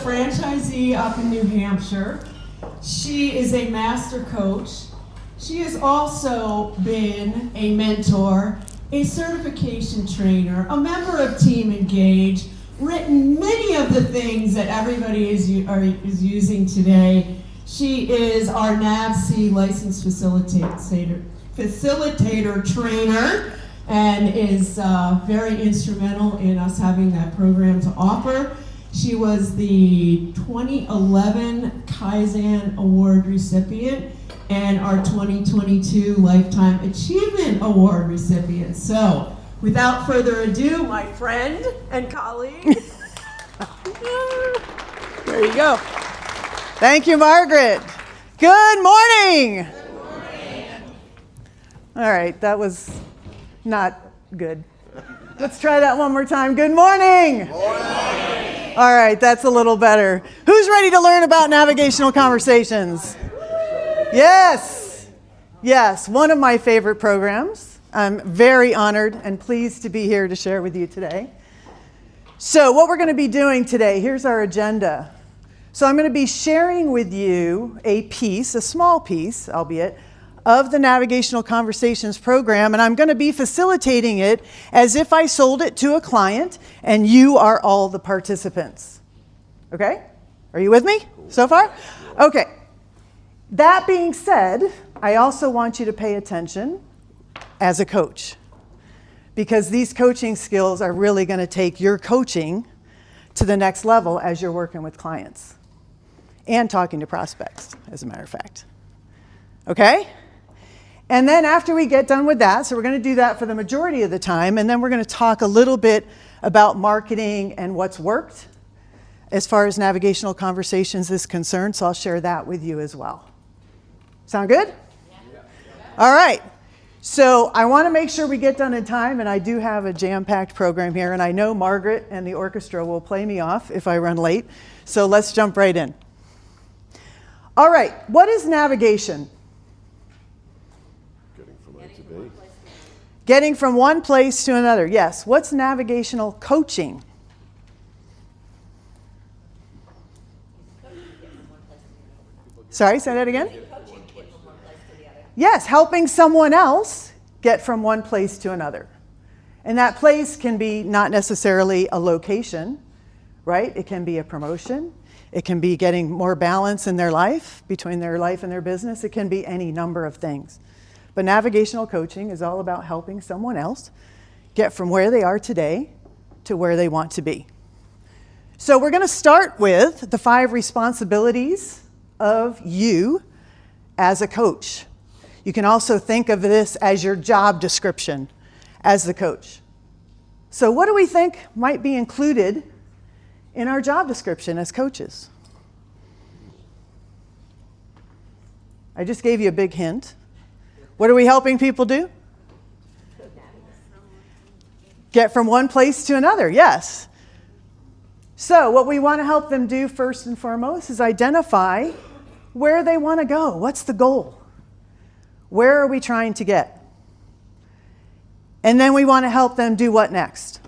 franchisee up in New Hampshire. She is a master coach. She has also been a mentor, a certification trainer, a member of Team Engage, written many of the things that everybody is using today. She is our NAVC licensed facilitator trainer, and is very instrumental in us having that program to offer. She was the 2011 Kaizen Award recipient and our 2022 Lifetime Achievement Award recipient. So, without further ado, my friend and colleague. There you go. Thank you, Margaret. Good morning. Good morning. All right, that was not good. Let's try that one more time. Good morning. Good morning. All right, that's a little better. Who's ready to learn about Navigational Conversations? Yes. Yes, one of my favorite programs. I'm very honored and pleased to be here to share with you today. So what we're going to be doing today, here's our agenda. So I'm going to be sharing with you a piece, a small piece, albeit, of the Navigational Conversations program, and I'm going to be facilitating it as if I sold it to a client and you are all the participants. Okay? Are you with me so far? Okay. That being said, I also want you to pay attention as a coach, because these coaching skills are really going to take your coaching to the next level as you're working with clients and talking to prospects, as a matter of fact. Okay? And then after we get done with that, so we're going to do that for the majority of the time, and then we're going to talk a little bit about marketing and what's worked as far as Navigational Conversations is concerned, so I'll share that with you as well. Sound good? Yeah. All right. So I want to make sure we get done in time, and I do have a jam-packed program here, and I know Margaret and the orchestra will play me off if I run late, so let's jump right in. All right, what is navigation? Getting from A to B. Getting from one place to another, yes. What's navigational coaching? Sorry, say that again? Yes, helping someone else get from one place to another. And that place can be not necessarily a location, right? It can be a promotion. It can be getting more balance in their life, between their life and their business. It can be any number of things. But navigational coaching is all about helping someone else get from where they are today to where they want to be. So we're going to start with the 5 responsibilities of you as a coach. You can also think of this as your job description as the coach. So what do we think might be included in our job description as coaches? I just gave you a big hint. What are we helping people do? Get from one place to another, yes. So what we want to help them do first and foremost is identify where they want to go. What's the goal? Where are we trying to get? And then we want to help them do what next?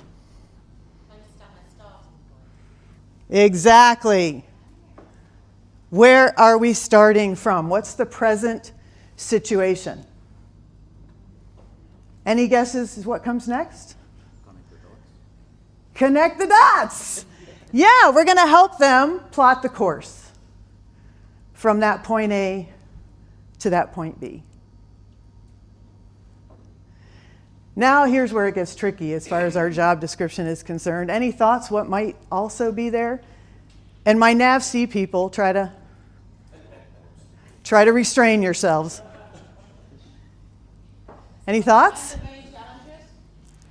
Exactly. Where are we starting from? What's the present situation? Any guesses what comes next? Connect the dots. Yeah, we're going to help them plot the course from that point A to that point B. Now here's where it gets tricky as far as our job description is concerned. Any thoughts what might also be there? And my NAVC people, try to restrain yourselves. Any thoughts?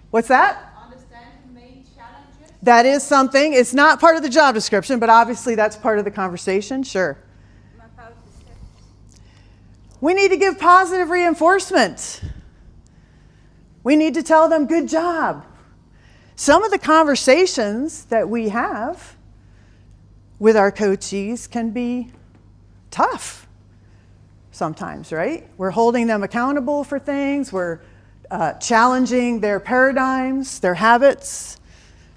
What's that? Understand the main challenges. That is something. It's not part of the job description, but obviously that's part of the conversation. Sure. We need to give positive reinforcement. We need to tell them, good job. Some of the conversations that we have with our coachees can be tough sometimes, right? We're holding them accountable for things. We're challenging their paradigms, their habits,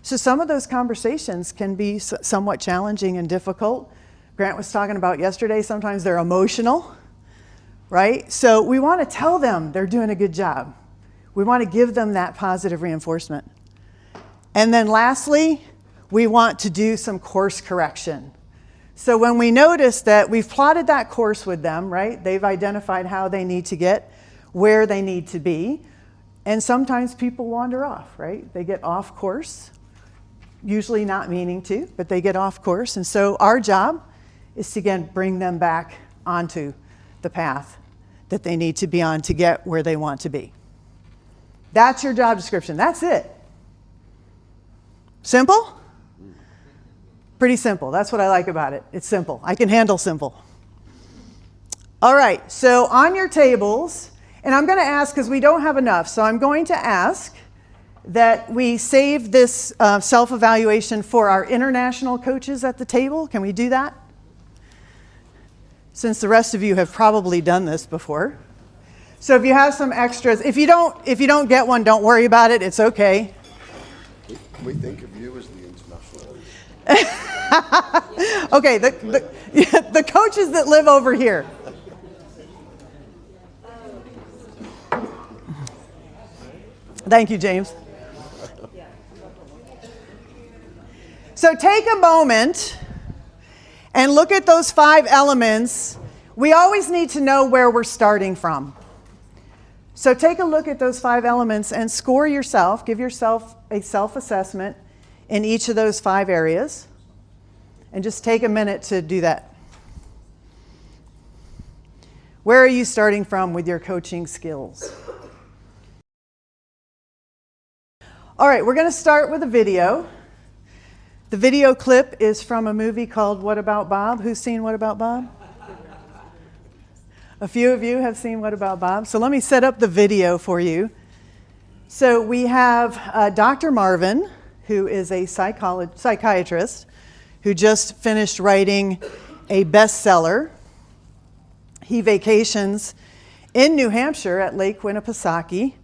So some of those conversations can be somewhat challenging and difficult. Grant was talking about yesterday, sometimes they're emotional, right? So we want to tell them they're doing a good job. We want to give them that positive reinforcement. And then lastly, we want to do some course correction. So when we notice that we've plotted that course with them, right? They've identified how they need to get where they need to be. And sometimes people wander off, right? They get off course, usually not meaning to, but they get off course. And so our job is to, again, bring them back onto the path that they need to be on to get where they want to be. That's your job description. That's it. Simple? Pretty simple. That's what I like about it. It's simple. I can handle simple. All right, so on your tables, and I'm going to ask, because we don't have enough, so I'm going to ask that we save this self-evaluation for our international coaches at the table. Can we do that? Since the rest of you have probably done this before. So if you have some extras, if you don't get one, don't worry about it. It's okay. We think of you as the international. Okay, the coaches that live over here. Thank you, James. So take a moment and look at those 5 elements. We always need to know where we're starting from. So take a look at those 5 elements and score yourself, give yourself a self-assessment in each of those 5 areas. And just take a minute to do that. Where are you starting from with your coaching skills? All right, we're going to start with a video. The video clip is from a movie called What About Bob? Who's seen What About Bob? A few of you have seen What About Bob? So let me set up the video for you. So we have Dr. Marvin, who is a psychiatrist, who just finished writing a bestseller. He vacations in New Hampshire at Lake Winnipesaukee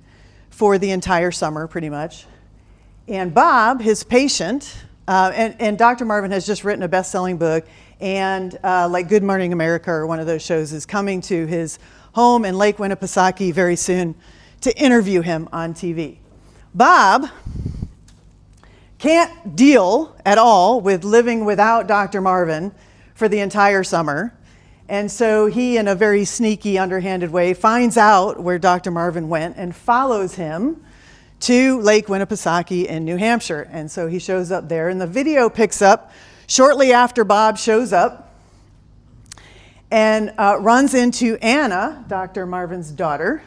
for the entire summer, pretty much. And Bob, his patient, and Dr. Marvin has just written a best-selling book, and like Good Morning America or one of those shows is coming to his home in Lake Winnipesaukee very soon to interview him on TV. Bob can't deal at all with living without Dr. Marvin for the entire summer. And so he, in a very sneaky, underhanded way, finds out where Dr. Marvin went and follows him to Lake Winnipesaukee in New Hampshire. And so he shows up there, and the video picks up shortly after Bob shows up and runs into Anna, Dr. Marvin's daughter,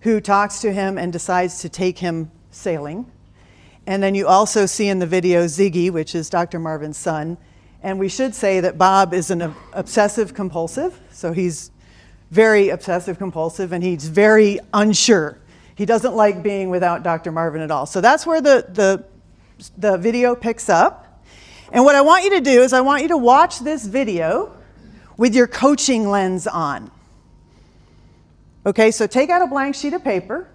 who talks to him and decides to take him sailing. And then you also see in the video Ziggy, which is Dr. Marvin's son. And we should say that Bob is an obsessive compulsive. So he's very obsessive compulsive, and he's very unsure. He doesn't like being without Dr. Marvin at all. So that's where the video picks up. And what I want you to do is I want you to watch this video with your coaching lens on. Okay, so take out a blank sheet of paper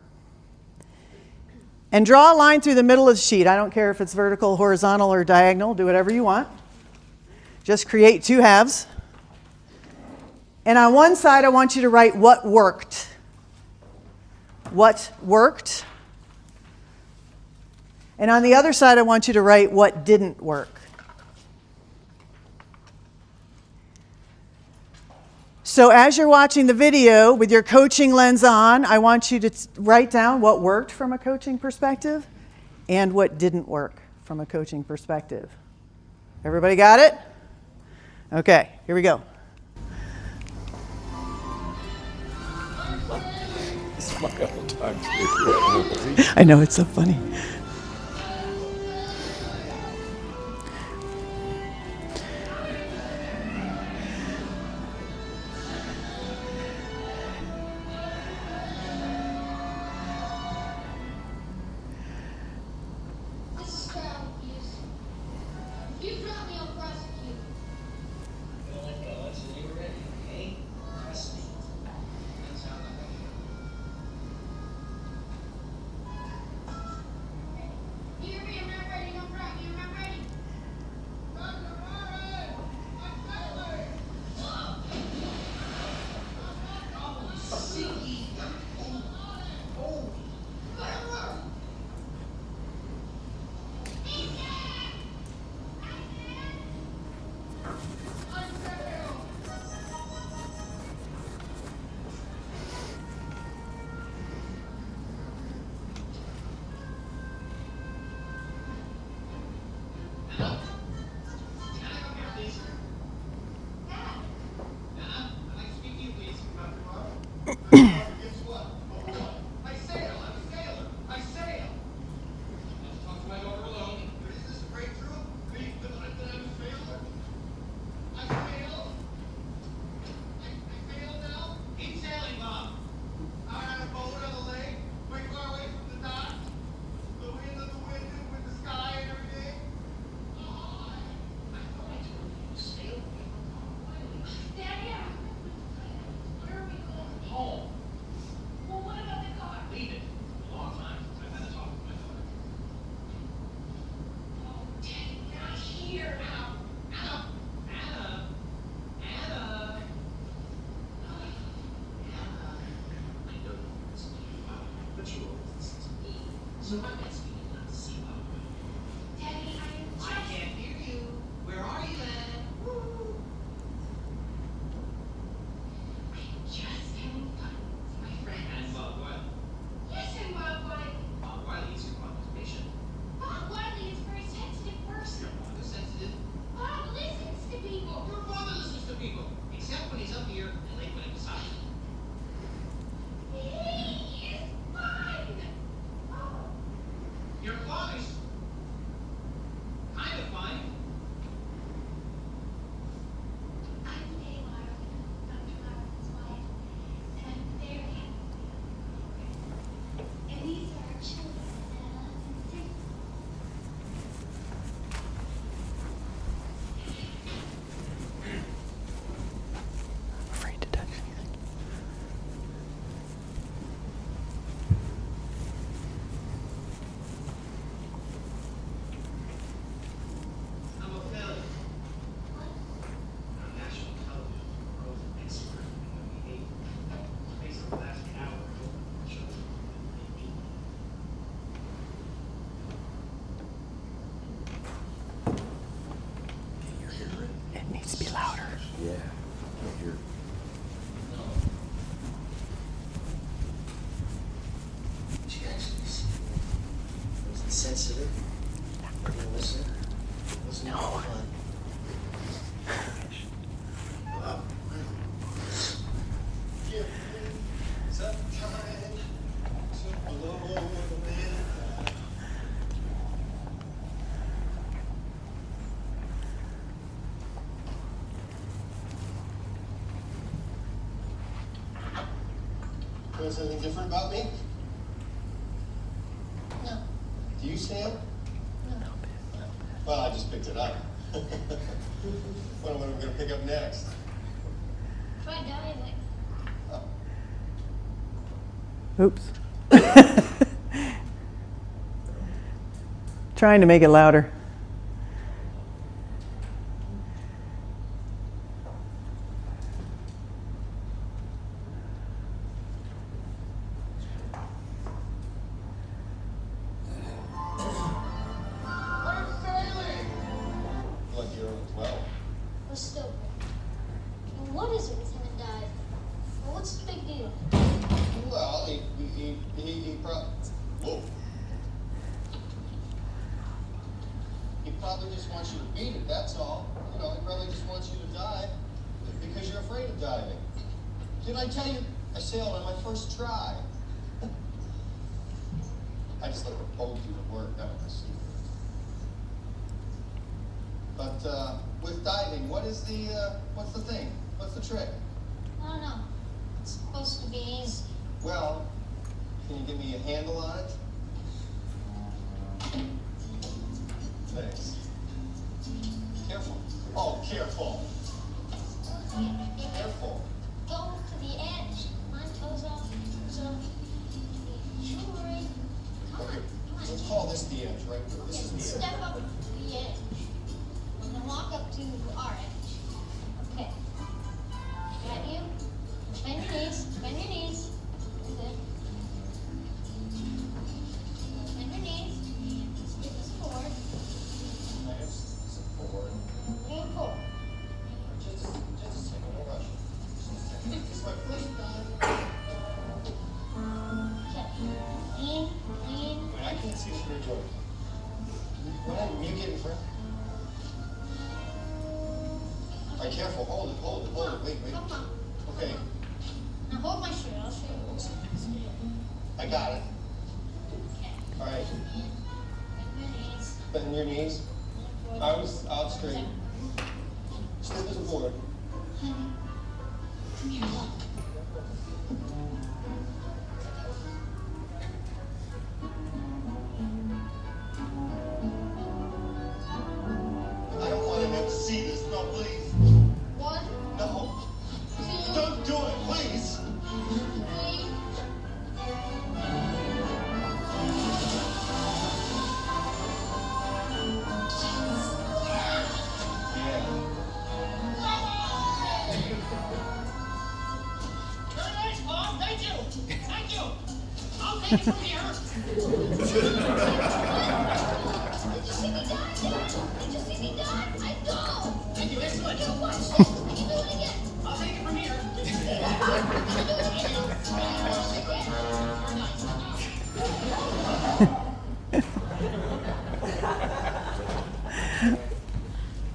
and draw a line through the middle of the sheet. I don't care if it's vertical, horizontal, or diagonal. Do whatever you want. Just create 2 halves. And on one side, I want you to write what worked. What worked. And on the other side, I want you to write what didn't work. So as you're watching the video with your coaching lens on, I want you to write down what worked from a coaching perspective and what didn't work from a coaching perspective. Everybody got it? Okay, here we go. Smile time. I know, it's so funny. Guess what? I sail. I'm a sailor. I sail. Let's talk to my daughter alone. Is this a breakthrough? That I'm a sailor? I sail. I sail now? Keep sailing, Bob. Out on a boat on the lake, way far away from the dock. The wind of the wind with the sky and everything. Oh, I thought I told you to sail. Daddy, where are we going? Home. Well, what about the car? Leave it. A long time since I've had a talk with my daughter. Oh, Daddy, we're not here. Anna. Anna. Anna. Anna. I know you want to listen to you, but you always listen to me. So I'm asking you not to see how Daddy, I am I just... can't hear you. Where are you, Anna? Woo. Just having fun with my friends. And Bob Wiley. Yes, I'm Bob Wiley. Bob Wiley is your father's patient. Bob Wiley is a very sensitive person. Your father's sensitive. Bob listens to people. Your father listens to people, except when he's up here and late when he decides. He is fine. Oh, Your father's kind of fine. I'm Taylor, Dr. Marvin's wife, and I'm very happy to be on the program. And these are our children, Ella and Dick. Afraid to touch anything. I'm a failure. I'm a national television growth expert in behavior. Based on the last hour, I children and me. It needs to be louder. Yeah. I hear. She actually wasn't sensitive. Didn't listen. Wasn't fun. Some time to blow the wind. Notice anything different about me? No, Do you, Sam? no. Well, I just picked it up. What are we going to pick up next? Try diving. Oops. Trying to make it louder. I'm sailing! Look, you're over 12. We're still and what is it with him and Dad? Well, what's the big deal? Well, he probably. Whoa. He probably just wants you to beat it, that's all. You know, he probably just wants you to dive because you're afraid of diving. Did I tell you I sailed on my first try? I just like proposed you to work, that was a secret. But with diving, what's the thing? What's the trick? I don't know. It's supposed to be easy. Well, can you give me a handle on it? Thanks. Careful. Oh, careful. Careful. Go to the edge. My toes off. So, jewelry. Come on. Okay, Come on. let's call this the edge, right? This is the edge. Step up to the edge. And then walk up to our edge. Okay. Got you? Bend your knees. Bend your knees. Good. Bend your knees. Just give us forward. Nice. Support. Move forward. Just a second, no rush. This is my first time. Okay. Lean. Lean. Wait, I can't see what you're doing. What happened? You get in front. All right, careful. Hold it. Wait. Come on. Okay. Now hold my shoe. I'll I got it. All right. Bend your knees. Arms out straight. Stiff as a board. Come here, look. I don't want him to see this. No, please. 1, No. 2, Don't do it, please. 3. Yeah. Very nice, Mom. Thank you. Thank you. I'll take it from here. Did you see me, Dad? Did you see me, Dad? I go. Thank you. Excellent. You watch this. I can do it again. I'll take it from here. I can do it again.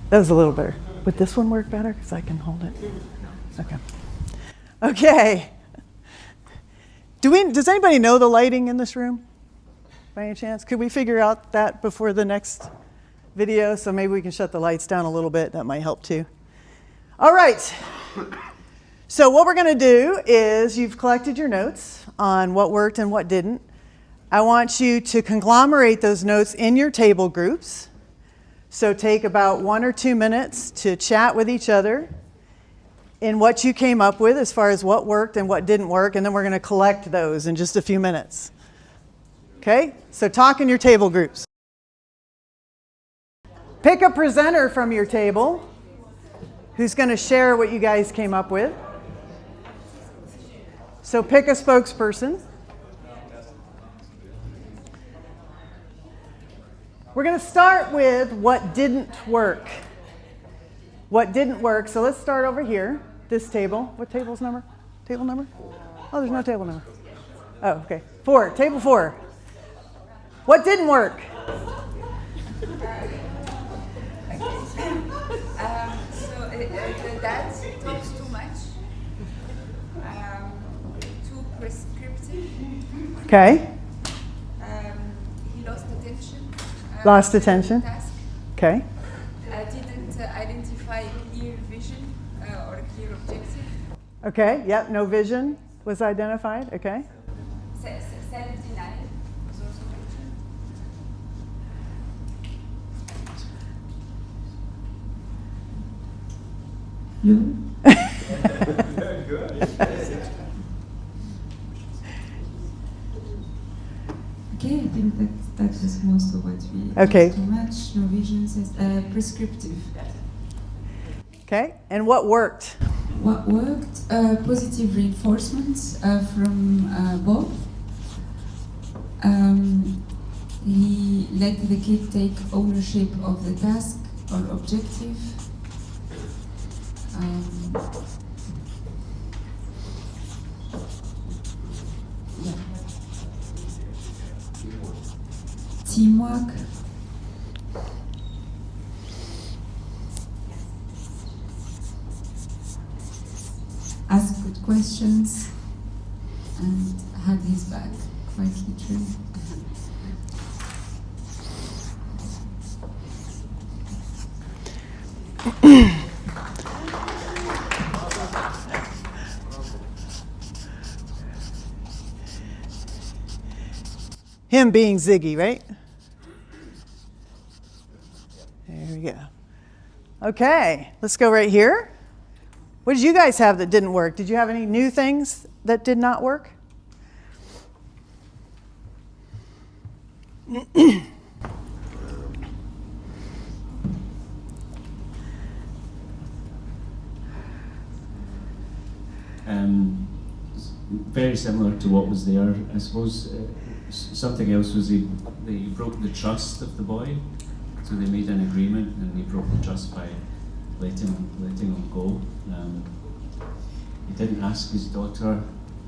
That was a little better. Would this one work better? Because I can hold it. Okay. Okay. Does anybody know the lighting in this room by any chance? Could we figure out that before the next video? So maybe we can shut the lights down a little bit. That might help too. All right. So what we're going to do is you've collected your notes on what worked and what didn't. I want you to conglomerate those notes in your table groups. So take about 1 or 2 minutes to chat with each other in what you came up with as far as what worked and what didn't work, and then we're going to collect those in just a few minutes. Okay? So talk in your table groups. Pick a presenter from your table who's going to share what you guys came up with. So pick a spokesperson. We're going to start with what didn't work. What didn't work. So let's start over here, this table. What table's number? Table number? Oh, there's no table number. Oh, okay. 4, table 4. What didn't work? The dad talks too much, too prescriptive. Okay. He lost attention. Lost attention. Task. Okay. Didn't identify a clear vision or a clear objective. Okay. Yep. No vision was identified. Okay. Self-denial was also mentioned. Okay, I think that was most of what we Okay. talked too much. No vision says prescriptive. Okay. And what worked? What worked? Positive reinforcements from Bob. He let the kid take ownership of the task or objective. Yeah. Teamwork. Ask good questions and hug his back, quite literally. Him being Ziggy, right? There we go. Okay, let's go right here. What did you guys have that didn't work? Did you have any new things that did not work? Very similar to what was there. I suppose something else was they broke the trust of the boy. So they made an agreement and they broke the trust by letting him go. He didn't ask his daughter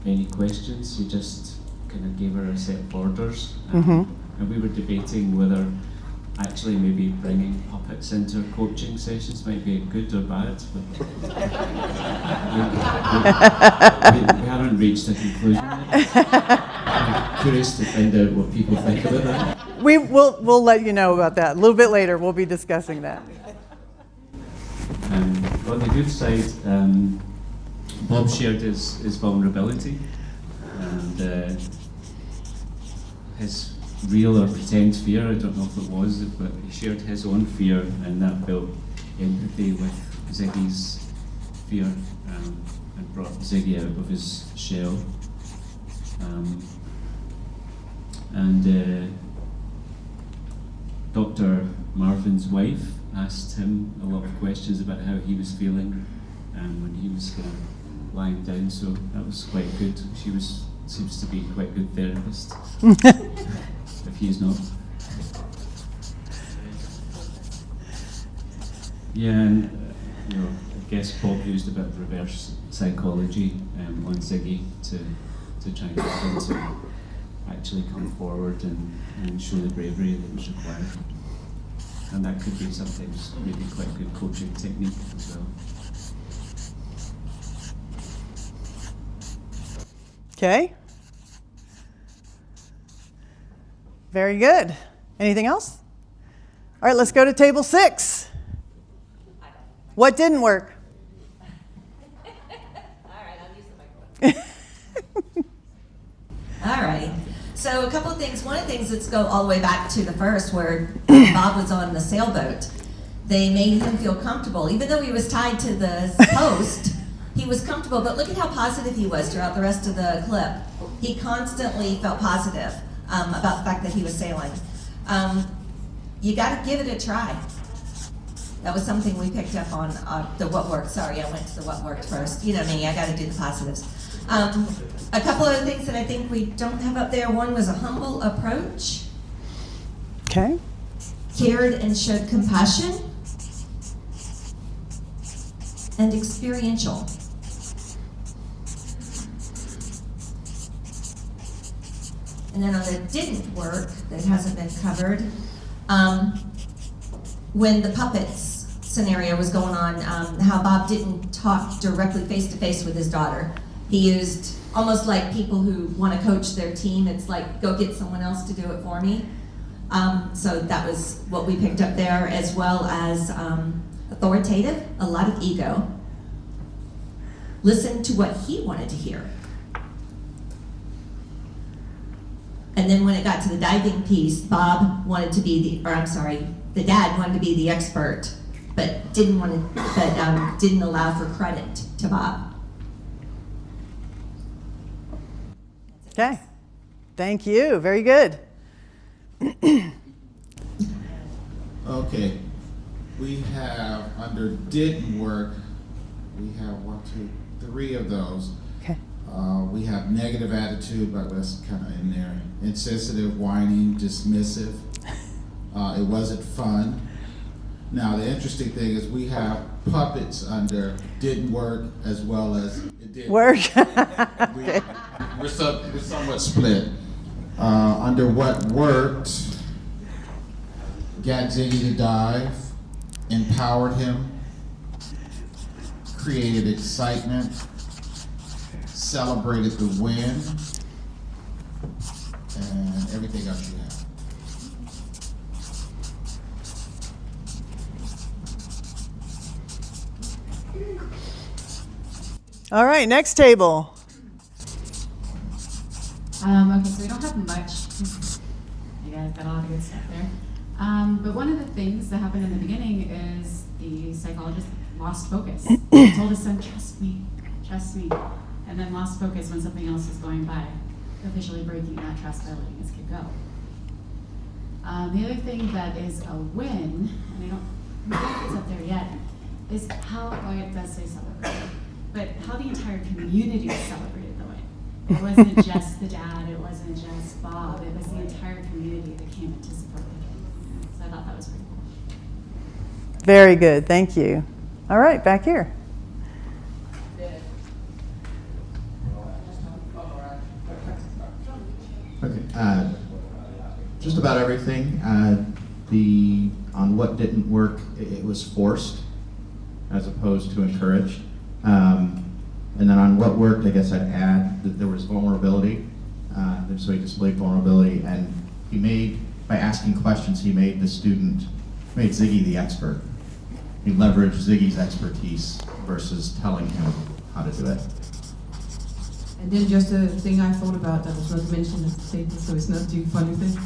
any questions. He just kind of gave her a set of orders. And we were debating whether actually maybe bringing puppets into coaching sessions might be good or bad. But we haven't reached a conclusion yet. curious to find out what people think about that. We'll let you know about that a little bit later. We'll be discussing that. On the good side, Bob shared his vulnerability and his real or pretend fear. I don't know if it was, but he shared his own fear, and that built empathy with Ziggy's fear and brought Ziggy out of his shell. Dr. Marvin's wife asked him a lot of questions about how he was feeling when he was kind of lying down, so that was quite good. She seems to be quite a good therapist, if he is not. Yeah, and I guess Bob used a bit of reverse psychology on Ziggy to try and get him to actually come forward and show the bravery that was required. And that could be sometimes maybe quite a good coaching technique as well. Okay. Very good. Anything else? All right, let's go to table 6. What didn't work? All right, I'll use the microphone. All right. So a couple of things. One of the things, let's go all the way back to the first where Bob was on the sailboat. They made him feel comfortable. Even though he was tied to the post, he was comfortable. But look at how positive he was throughout the rest of the clip. He constantly felt positive about the fact that he was sailing. You got to give it a try. That was something we picked up on the what worked. Sorry, I went to the what worked first. You know me, I got to do the positives. A couple other things that I think we don't have up there. One was a humble approach. Okay. Cared and showed compassion. And experiential. And then on the didn't work, that hasn't been covered, when the puppets scenario was going on, how Bob didn't talk directly face-to-face with his daughter. He used almost like people who want to coach their team. It's like, go get someone else to do it for me. So that was what we picked up there, as well as authoritative, a lot of ego. Listen to what he wanted to hear. And then when it got to the diving piece, Bob wanted to be the dad wanted to be the expert, but didn't allow for credit to Bob. Okay. Thank you. Very good. Okay. We have, under didn't work, we have 3 of those. Okay. We have negative attitude, but that's kind of in there. Insensitive, whining, dismissive. It wasn't fun. Now, the interesting thing is we have puppets under didn't work as well as it did work. Okay. We're somewhat split. Under what worked, got Ziggy to dive, empowered him, created excitement, celebrated the win, and everything else you have. All right, next table. Okay, so we don't have much. You guys got a lot of good stuff there. But one of the things that happened in the beginning is the psychologist lost focus. He told his son, trust me, and then lost focus when something else is going by, officially breaking that trust by letting his kid go. The other thing that is a win, and I don't think it's up there yet, is how, oh, it does say celebrate, but how the entire community celebrated the win. It wasn't just the dad, it wasn't just Bob, it was the entire community that came in to support the kid. So I thought that was pretty cool. Very good, thank you. All right, back here. Okay, just about everything. On what didn't work, it was forced as opposed to encouraged. And then on what worked, I guess I'd add that there was vulnerability. and so he displayed vulnerability, and he made, by asking questions, he made Ziggy the expert. He leveraged Ziggy's expertise versus telling him how to do it. And then just a thing I thought about that was not mentioned at the table, so it's not too funny thing.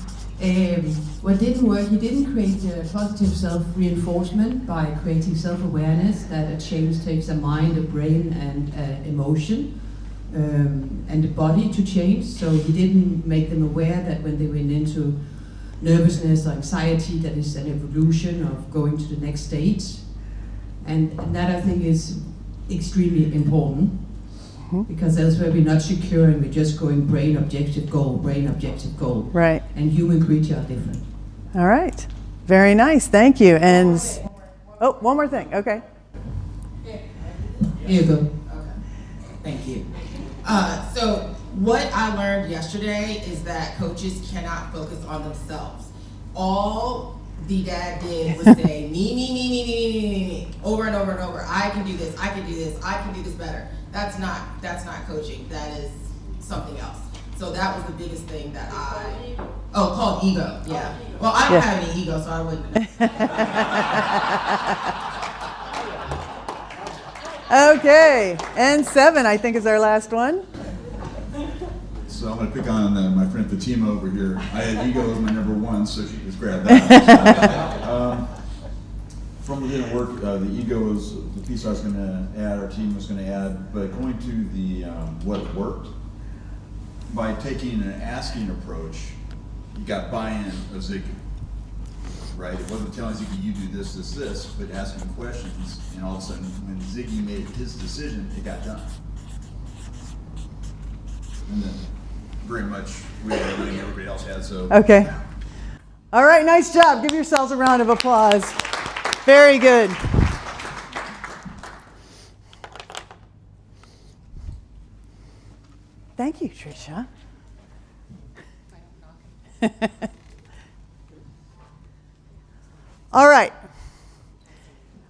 What didn't work, he didn't create positive self-reinforcement by creating self-awareness that a change takes a mind, a brain, and emotion, and the body to change. So he didn't make them aware that when they went into nervousness or anxiety, that is an evolution of going to the next stage. And that I think is extremely important. Because elsewhere we're not securing, we're just going brain objective goal, brain objective goal. Right. And human creature are different. All right. Very nice. Thank you. And oh, one more thing. Okay. Here you go. Okay. Thank you. So what I learned yesterday is that coaches cannot focus on themselves. All the dad did was say me, over and over and over. I can do this, I can do this, I can do this better. That's not coaching. That is something else. So that was the biggest thing that called ego. Yeah. Well, I don't have any ego, so I wouldn't know. Okay. And 7, I think, is our last one. So I'm going to pick on my friend Fatima over here. I had ego as my number 1, so she just grabbed that. From within work, the ego is the piece I was going to add, our team was going to add, but going to the what worked, by taking an asking approach, you got buy-in of Ziggy, right? It wasn't telling Ziggy, you do this, this, this, but asking questions, and all of a sudden, when Ziggy made his decision, it got done. And then, very much, we had everything everybody else had, so. Okay. All right, nice job. Give yourselves a round of applause. Very good. Thank you, Tricia. All right.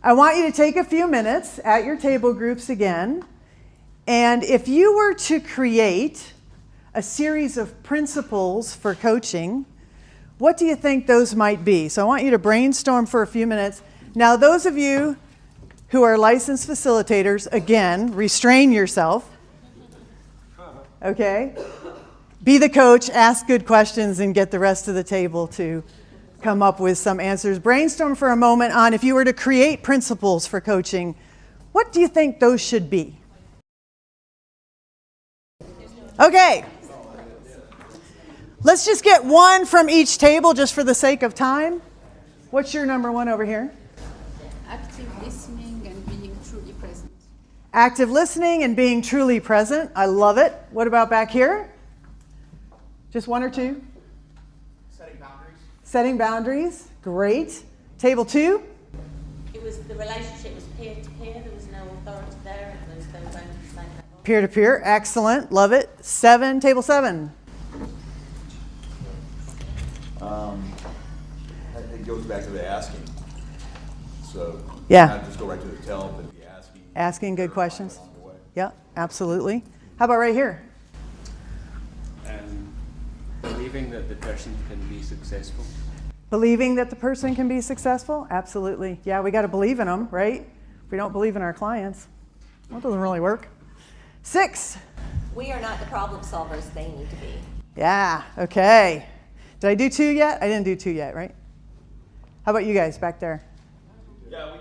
I want you to take a few minutes at your table groups again. And if you were to create a series of principles for coaching, what do you think those might be? So I want you to brainstorm for a few minutes. Now, those of you who are licensed facilitators, again, restrain yourself. Okay? Be the coach, ask good questions, and get the rest of the table to come up with some answers. Brainstorm for a moment on if you were to create principles for coaching, what do you think those should be? Okay. Let's just get one from each table just for the sake of time. What's your number 1 over here? Active listening and being truly present. Active listening and being truly present. I love it. What about back here? Just 1 or 2? Setting boundaries. Setting boundaries. Great. Table 2? It was the relationship was peer to peer. There was no authority there. It was those boundaries like that. Peer to peer. Excellent. Love it. 7. Table 7. It goes back to the asking. So yeah, not just go right to the tell, but be asking. Asking good questions. Yeah, absolutely. How about right here? Believing that the person can be successful. Believing that the person can be successful? Absolutely. Yeah, we got to believe in them, right? If we don't believe in our clients, that doesn't really work. 6. We are not the problem solvers they need to be. Yeah, okay. Did I do 2 yet? I didn't do 2 yet, right? How about you guys back there? Yeah,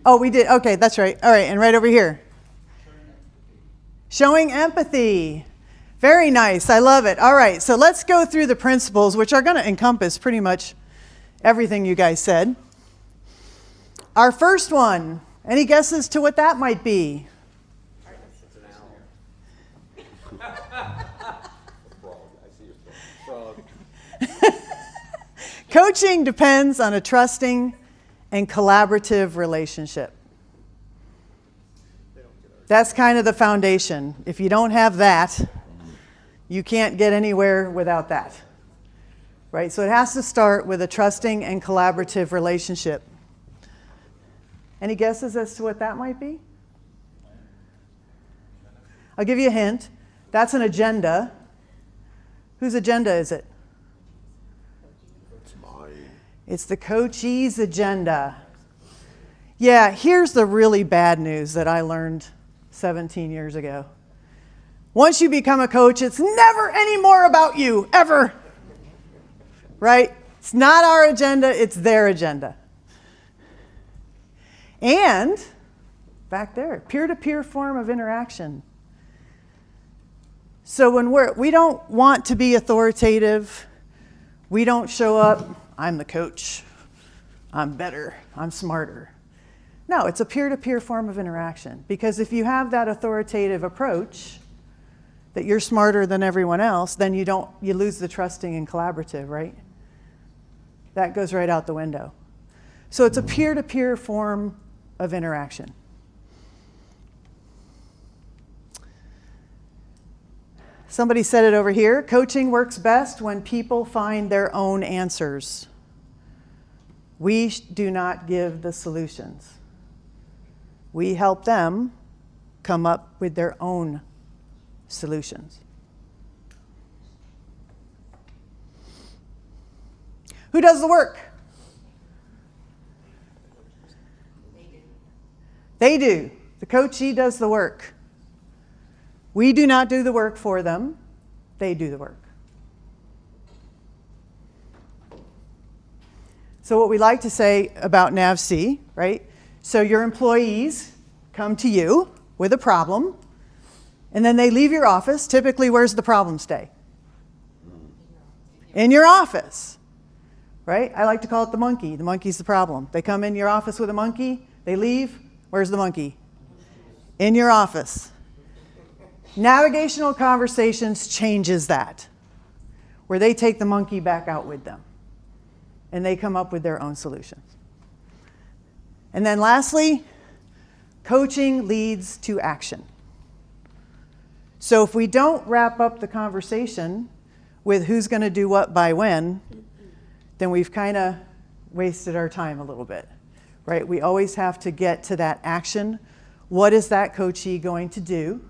Oh, we did. Okay, that's right. All right, and right over here. Showing empathy. Very nice. I love it. All right, so let's go through the principles, which are going to encompass pretty much everything you guys said. Our first one, any guesses to what that might be? Coaching depends on a trusting and collaborative relationship. That's kind of the foundation. If you don't have that, you can't get anywhere without that. Right? So it has to start with a trusting and collaborative relationship. Any guesses as to what that might be? I'll give you a hint. That's an agenda. Whose agenda is it? It's mine. It's the coachee's agenda. Yeah, here's the really bad news that I learned 17 years ago. Once you become a coach, it's never any more about you, ever. Right? It's not our agenda, it's their agenda. And, back there, peer-to-peer form of interaction. So when we don't want to be authoritative, we don't show up, I'm the coach, I'm better, I'm smarter. No, it's a peer-to-peer form of interaction. Because if you have that authoritative approach, that you're smarter than everyone else, then you lose the trusting and collaborative, right? That goes right out the window. So it's a peer-to-peer form of interaction. Somebody said it over here, coaching works best when people find their own answers. We do not give the solutions. We help them come up with their own solutions. Who does the work? They do. The coachee does the work. We do not do the work for them. They do the work. So what we like to say about NAVC, right? So your employees come to you with a problem, and then they leave your office. Typically, where's the problem stay? In your office, right? I like to call it the monkey. The monkey's the problem. They come in your office with a monkey, they leave. Where's the monkey? In your office. Navigational Conversations changes that, where they take the monkey back out with them, and they come up with their own solutions. And then lastly, coaching leads to action. So if we don't wrap up the conversation with who's going to do what by when, then we've kind of wasted our time a little bit, right? We always have to get to that action. What is that coachee going to do,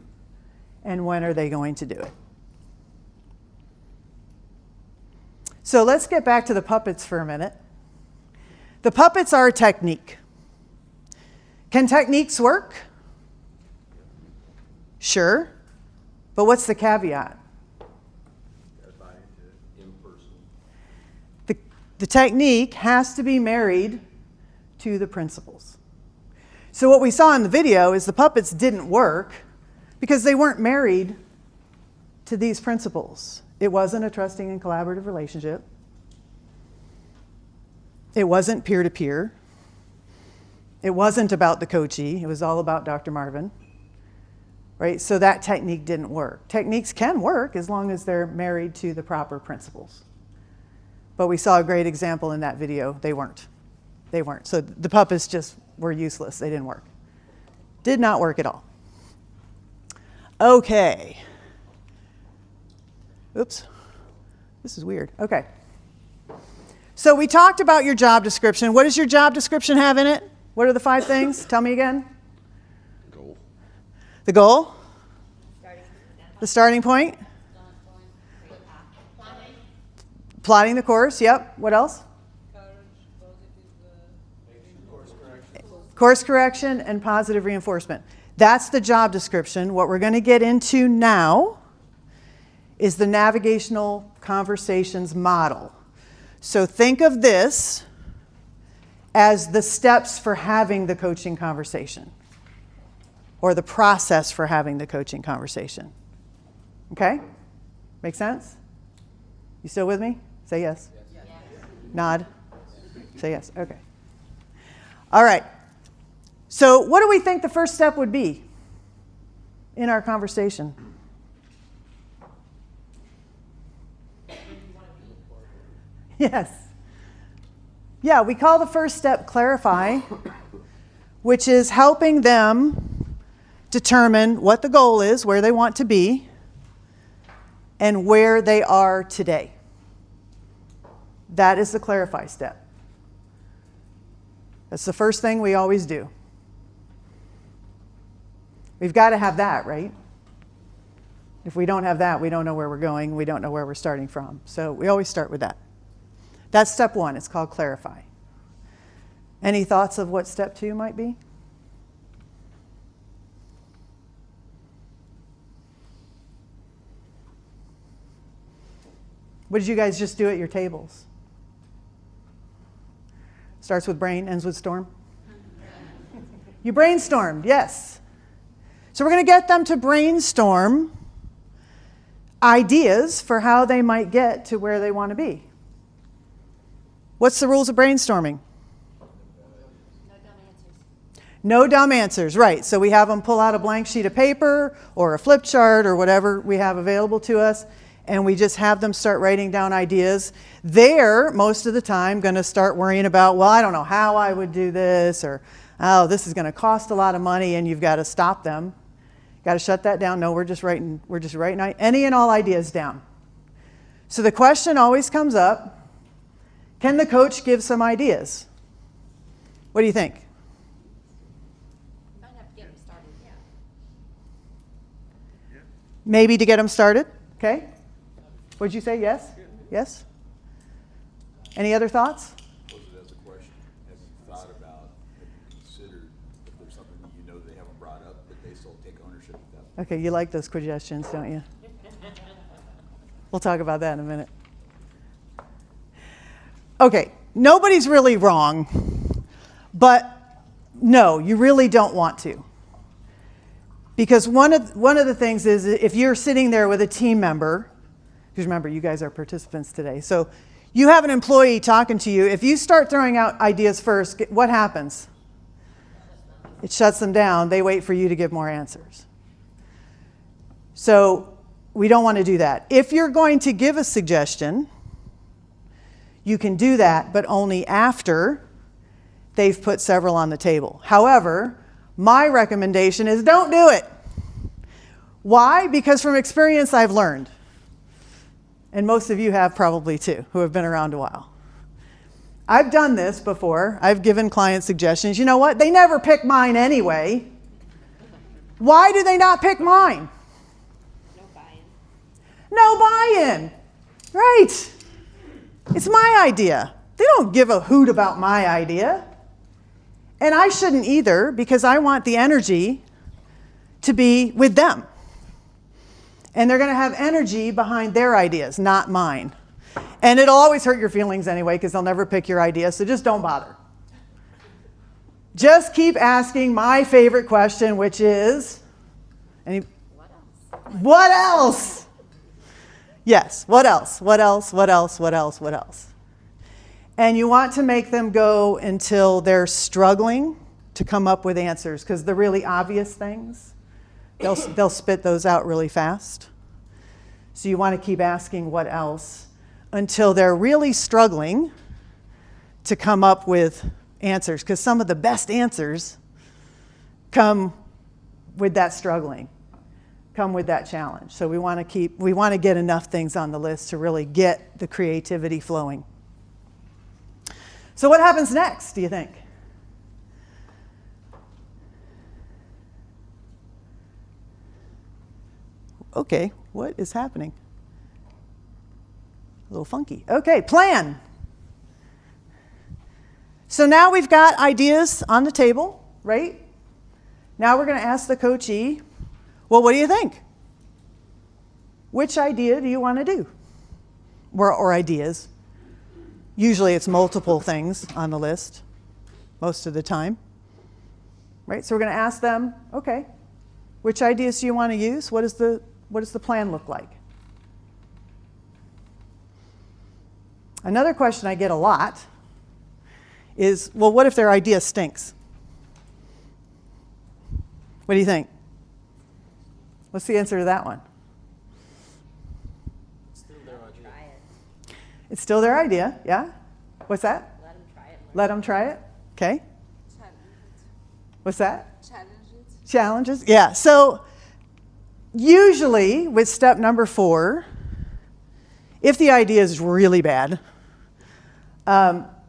and when are they going to do it? So let's get back to the puppets for a minute. The puppets are a technique. Can techniques work? Sure. But what's the caveat? The technique has to be married to the principles. So what we saw in the video is the puppets didn't work because they weren't married to these principles. It wasn't a trusting and collaborative relationship. It wasn't peer-to-peer. It wasn't about the coachee. It was all about Dr. Marvin. Right? So that technique didn't work. Techniques can work as long as they're married to the proper principles. But we saw a great example in that video. They weren't. They weren't. So the puppets just were useless. They didn't work. Did not work at all. Okay. Oops. This is weird. Okay. So we talked about your job description. What does your job description have in it? What are the 5 things? Tell me again. Goal. The goal? The starting point? Plotting the course, yep. What else? Course correction and positive reinforcement. That's the job description. What we're going to get into now is the Navigational Conversations model. So think of this as the steps for having the coaching conversation, or the process for having the coaching conversation. Okay? Make sense? You still with me? Say yes. Yes. Nod. Say yes. Okay. All right. So what do we think the first step would be in our conversation? Yes. Yeah, we call the first step clarify, which is helping them determine what the goal is, where they want to be, and where they are today. That is the clarify step. That's the first thing we always do. We've got to have that, right? If we don't have that, we don't know where we're going, we don't know where we're starting from. So we always start with that. That's step one, it's called clarify. Any thoughts of what step two might be? What did you guys just do at your tables? Starts with brain, ends with storm? You brainstormed, yes. So we're going to get them to brainstorm ideas for how they might get to where they want to be. What's the rules of brainstorming? No dumb answers, right. So we have them pull out a blank sheet of paper or a flip chart or whatever we have available to us, and we just have them start writing down ideas. They're, most of the time, going to start worrying about, well, I don't know how I would do this, or, oh, this is going to cost a lot of money, and you've got to stop them. Got to shut that down. No, we're just writing any and all ideas down. So the question always comes up, can the coach give some ideas? What do you think? Maybe to get them started, okay? What'd you say, yes? Yes? Any other thoughts? Pose it as a question. Have you thought about, have you considered if there's something that you know they haven't brought up, but they still take ownership of that? Okay, you like those suggestions, don't you? We'll talk about that in a minute. Okay, nobody's really wrong, but no, you really don't want to. Because one of the things is if you're sitting there with a team member, because remember, you guys are participants today, so you have an employee talking to you. If you start throwing out ideas first, what happens? It shuts them down. They wait for you to give more answers. So we don't want to do that. If you're going to give a suggestion, you can do that, but only after they've put several on the table. However, my recommendation is don't do it. Why? Because from experience I've learned, and most of you have probably too, who have been around a while. I've done this before. I've given clients suggestions. You know what? They never pick mine anyway. Why do they not pick mine? No buy-in. Right. It's my idea. They don't give a hoot about my idea. And I shouldn't either, because I want the energy to be with them. And they're going to have energy behind their ideas, not mine. And it'll always hurt your feelings anyway, because they'll never pick your idea, so just don't bother. Just keep asking my favorite question, which is, what else? Yes, what else? What else? What else? What else? What else? And you want to make them go until they're struggling to come up with answers, because the really obvious things, they'll spit those out really fast. So you want to keep asking what else until they're really struggling to come up with answers, because some of the best answers come with that struggling, come with that challenge. So we want to get enough things on the list to really get the creativity flowing. So what happens next, do you think? Okay, what is happening? A little funky. Okay, plan. So now we've got ideas on the table, right? Now we're going to ask the coachee, well, what do you think? Which idea do you want to do? Or ideas. Usually it's multiple things on the list, most of the time. Right? So we're going to ask them, okay, which ideas do you want to use? What does the plan look like? Another question I get a lot is, well, what if their idea stinks? What do you think? What's the answer to that one? It's still their idea, yeah? What's that? Let them try it. Let them try it? Okay. What's that? Challenges. Challenges, yeah. So usually with step number 4, if the idea is really bad,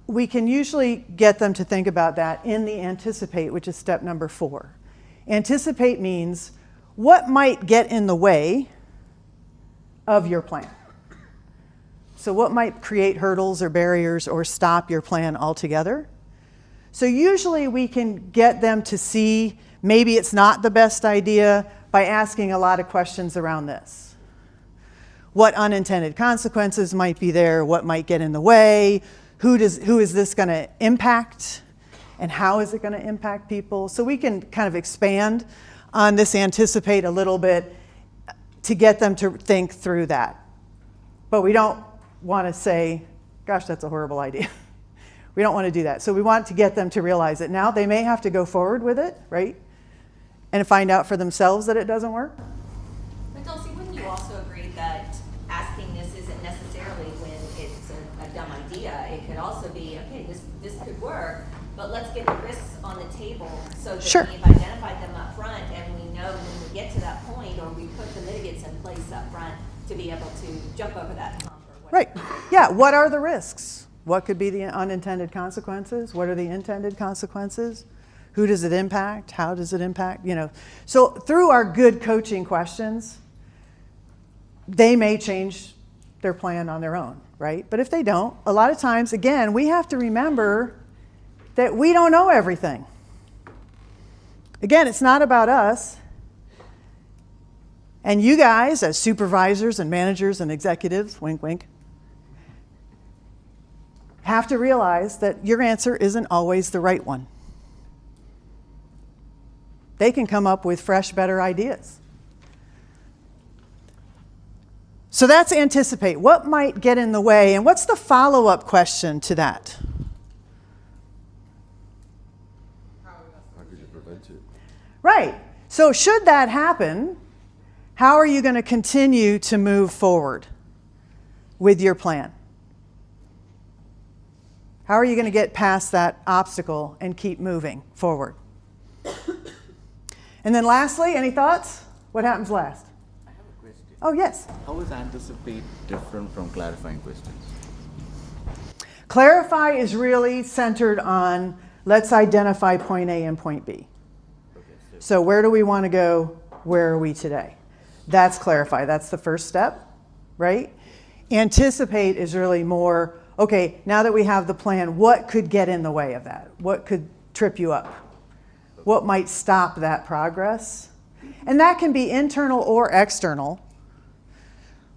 we can usually get them to think about that in the anticipate, which is step number 4. Anticipate means what might get in the way of your plan. So what might create hurdles or barriers or stop your plan altogether? So usually we can get them to see maybe it's not the best idea by asking a lot of questions around this. What unintended consequences might be there? What might get in the way? Who is this going to impact? And how is it going to impact people? So we can kind of expand on this, anticipate a little bit to get them to think through that. But we don't want to say, gosh, that's a horrible idea. We don't want to do that. So we want to get them to realize it. Now they may have to go forward with it, right? And find out for themselves that it doesn't work. But Dulcee, wouldn't you also agree that asking this isn't necessarily when it's a dumb idea? It could also be, okay, this could work, but let's get the risks on the table so that Sure. we've identified them up front and we know when we get to that point, or we put the mitigants in place up front to be able to jump over that hump or whatever. Right. Yeah, what are the risks? What could be the unintended consequences? What are the intended consequences? Who does it impact? How does it impact? So through our good coaching questions, they may change their plan on their own, right? But if they don't, a lot of times, again, we have to remember that we don't know everything. Again, it's not about us. And you guys, as supervisors and managers and executives, wink, wink, have to realize that your answer isn't always the right one. They can come up with fresh, better ideas. So that's anticipate. What might get in the way? And what's the follow-up question to that? How could you prevent it? Right. So should that happen, how are you going to continue to move forward with your plan? How are you going to get past that obstacle and keep moving forward? And then lastly, any thoughts? What happens last? I have a question. Oh, yes. How is anticipate different from clarifying questions? Clarify is really centered on let's identify point A and point B. So where do we want to go? Where are we today? That's clarify. That's the first step, right? Anticipate is really more, okay, now that we have the plan, what could get in the way of that? What could trip you up? What might stop that progress? And that can be internal or external,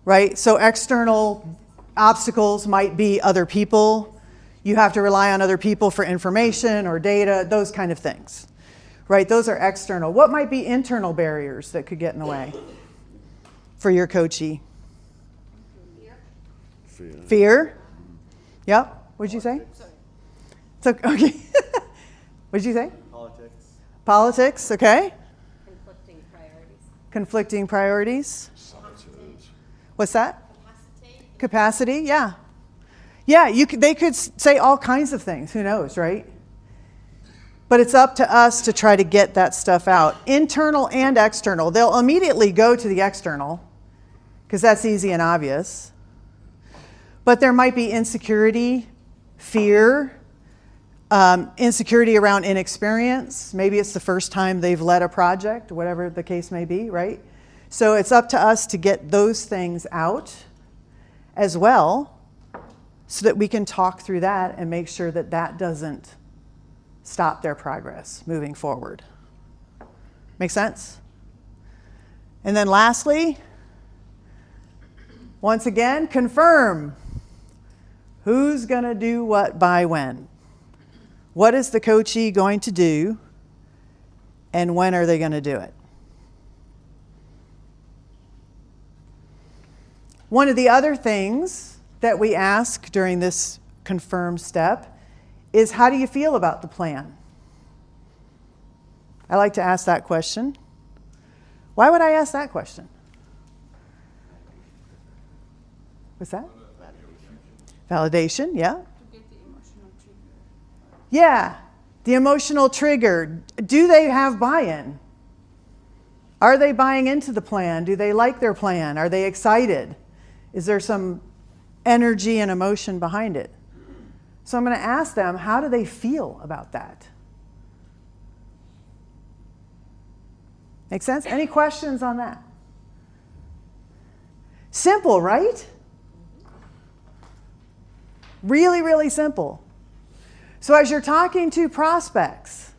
right? So external obstacles might be other people. You have to rely on other people for information or data, those kind of things, right? Those are external. What might be internal barriers that could get in the way for your coachee? Fear? Yep. What'd you say? So, okay. What'd you say? Politics. Politics, okay. Conflicting priorities. Conflicting priorities. What's that? Capacity, yeah. Yeah, they could say all kinds of things, who knows, right? But it's up to us to try to get that stuff out. Internal and external. They'll immediately go to the external, because that's easy and obvious. But there might be insecurity, fear, insecurity around inexperience. Maybe it's the first time they've led a project, whatever the case may be, right? So it's up to us to get those things out as well so that we can talk through that and make sure that that doesn't stop their progress moving forward. Make sense? And then lastly, once again, confirm. Who's going to do what by when? What is the coachee going to do, and when are they going to do it? One of the other things that we ask during this confirm step is, how do you feel about the plan? I like to ask that question. Why would I ask that question? What's that? Validation, yeah. To get the emotional trigger. Yeah, the emotional trigger. Do they have buy-in? Are they buying into the plan? Do they like their plan? Are they excited? Is there some energy and emotion behind it? So I'm going to ask them, how do they feel about that? Make sense? Any questions on that? Simple, right? Really, really simple. So as you're talking to prospects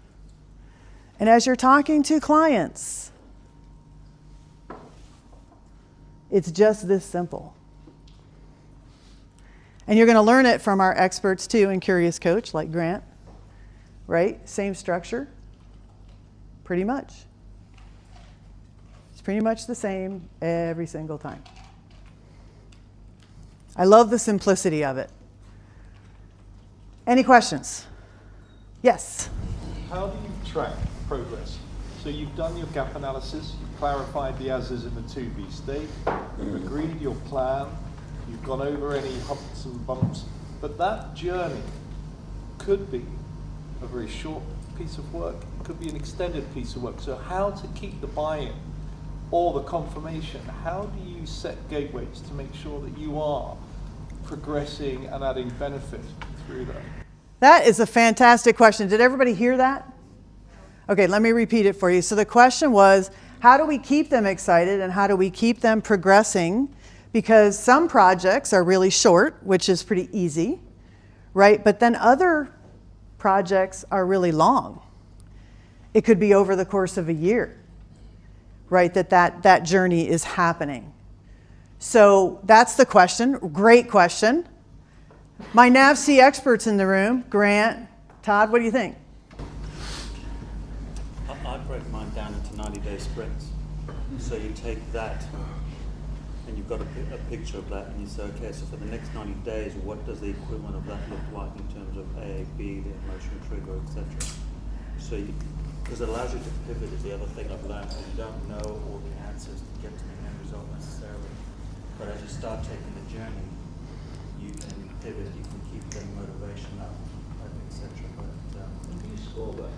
and as you're talking to clients, it's just this simple. And you're going to learn it from our experts too in Curious Coach, like Grant, right? Same structure, pretty much. It's pretty much the same every single time. I love the simplicity of it. Any questions? Yes? How do you track progress? So you've done your gap analysis, you've clarified the as-is and the to-be state, you've agreed your plan, you've gone over any humps and bumps, but that journey could be a very short piece of work, it could be an extended piece of work. So how to keep the buy-in or the confirmation? How do you set gateways to make sure that you are progressing and adding benefit through that? That is a fantastic question. Did everybody hear that? Okay, let me repeat it for you. So the question was, how do we keep them excited and how do we keep them progressing? Because some projects are really short, which is pretty easy, right? But then other projects are really long. It could be over the course of a year, right? That journey is happening. So that's the question. Great question. My NAVC experts in the room, Grant, Todd, what do you think? I'd break mine down into 90-day sprints. So you take that and you've got a picture of that and you say, okay, so for the next 90 days, what does the equivalent of that look like in terms of A, B, the emotional trigger, etc. So because it allows you to pivot is the other thing I've learned. You don't know all the answers to get to the end result necessarily. But as you start taking the journey, you can pivot, you can keep the motivation up, etc. When you score that,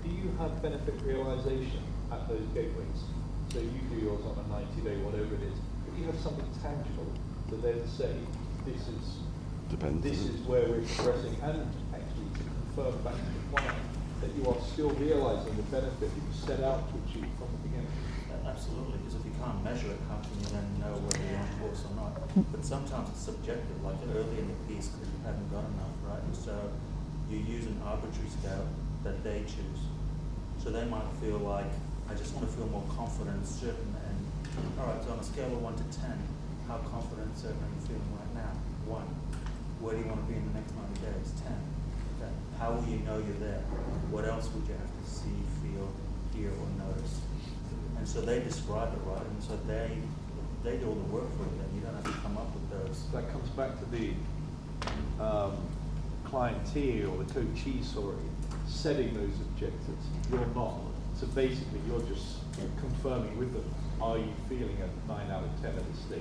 do you have benefit realization at those gateways? So you do yours on a 90-day, whatever it is, but you have something tangible to then say, this is where we're progressing, and actually to confirm back to the client that you are still realizing the benefit that you set out to achieve from the beginning. Absolutely, because if you can't measure it, how can you then know whether you're on course or not? But sometimes it's subjective, like early in the piece because you haven't got enough, right? And so you use an arbitrary scale that they choose. So they might feel like, I just want to feel more confident and certain. And all right, so on a scale of 1 to 10, how confident and certain are you feeling right now? 1. Where do you want to be in the next 90 days? 10. Okay. How will you know you're there? What else would you have to see, feel, hear, or notice? And so they describe it, right? And so they do all the work for you. Then you don't have to come up with those. That comes back to the clientele or the coachee, setting those objectives. You're not. So basically, you're just confirming with them, are you feeling a 9 out of 10 at this stage?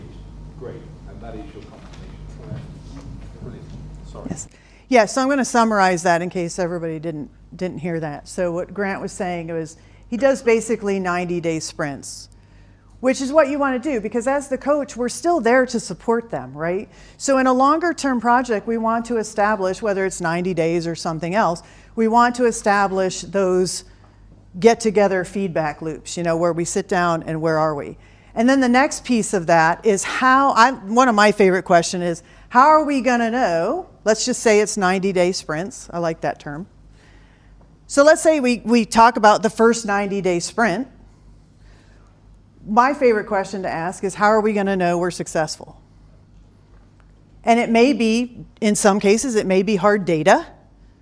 Great. And that is your confirmation. Brilliant. Sorry. Yes. Yeah, so I'm going to summarize that in case everybody didn't hear that. So what Grant was saying was he does basically 90-day sprints, which is what you want to do because as the coach, we're still there to support them, right? So in a longer-term project, we want to establish, whether it's 90 days or something else, we want to establish those get-together feedback loops, where we sit down and where are we? And then the next piece of that is one of my favorite questions is, how are we going to know? Let's just say it's 90-day sprints. I like that term. So let's say we talk about the first 90-day sprint. My favorite question to ask is, how are we going to know we're successful? And it may be, in some cases, it may be hard data,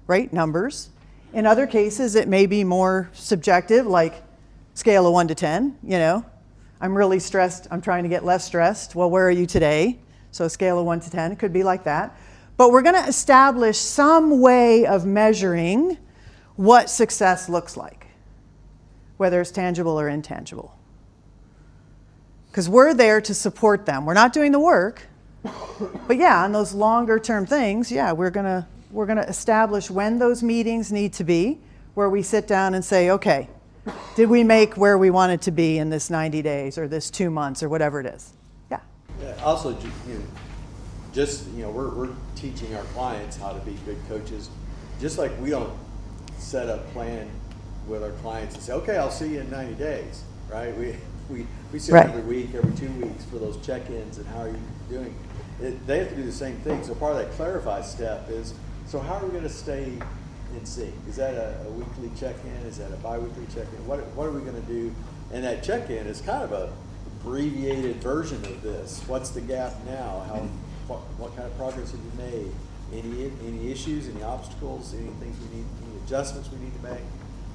right? Numbers. In other cases, it may be more subjective, like scale of 1 to 10, I'm really stressed, I'm trying to get less stressed. Well, where are you today? So a scale of 1 to 10, it could be like that. But we're going to establish some way of measuring what success looks like, whether it's tangible or intangible. Because we're there to support them. We're not doing the work, but yeah, on those longer term things, yeah, we're gonna establish when those meetings need to be, where we sit down and say, okay, did we make where we wanted to be in this 90 days or this 2 months or whatever it is? Yeah. Also, we're teaching our clients how to be good coaches. Just like we don't set a plan with our clients and say, okay, I'll see you in 90 days, right? We We see Right. them every week, every 2 weeks for those check-ins and how are you doing. They have to do the same thing. So part of that clarify step is, so how are we going to stay in sync? Is that a weekly check-in? Is that a bi-weekly check-in? What are we going to do? And that check-in is kind of a abbreviated version of this. What's the gap now? What kind of progress have you made? Any issues, any obstacles, any things we need, any adjustments we need to make?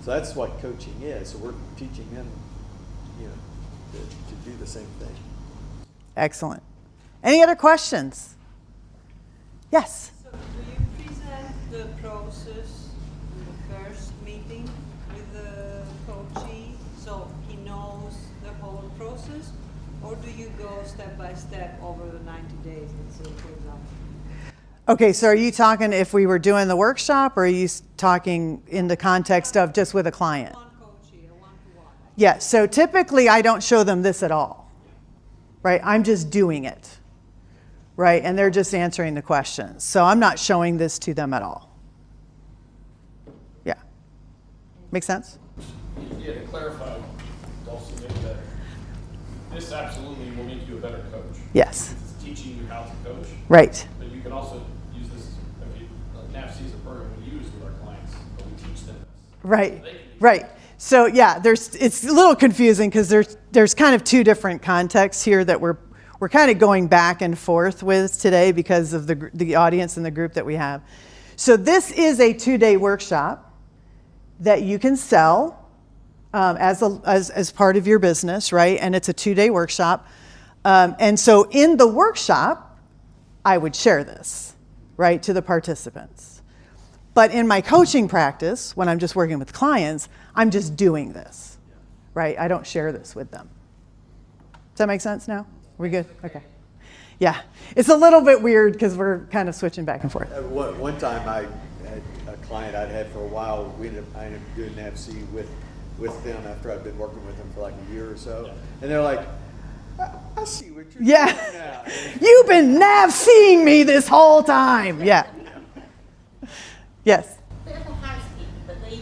So that's what coaching is. So we're teaching them, to do the same thing. Excellent. Any other questions? Yes. So do you present the process in the first meeting with the coachee so he knows the whole process? Or do you go step by step over the 90 days, let's say, for example? Okay, so are you talking if we were doing the workshop, or are you talking in the context of just with a client? Yeah, so typically I don't show them this at all, right? I'm just doing it, right? And they're just answering the questions. So I'm not showing this to them at all. Yeah. Make sense? Yeah, to clarify, Dulcee, maybe that this absolutely will make you a better coach. Yes. It's teaching you how to coach. Right. But you can also use this, NAVC is a program we use with our clients, but we teach them this. Right, right. So yeah, it's a little confusing because there's kind of two different contexts here that we're kind of going back and forth with today because of the audience and the group that we have. So this is a 2-day workshop that you can sell as part of your business, right? And it's a 2-day workshop. And so in the workshop, I would share this, right, to the participants. But in my coaching practice, when I'm just working with clients, I'm just doing this, right? I don't share this with them. Does that make sense now? We good? Okay. Yeah. It's a little bit weird because we're kind of switching back and forth. One time I had a client I'd had for a while. I ended up doing NAVC with them after I'd been working with them for like a year or so. And they're like, I see what you're doing now. You've been NAVCing me this whole time. Yeah. Yes. Bit of a housekeeping, but if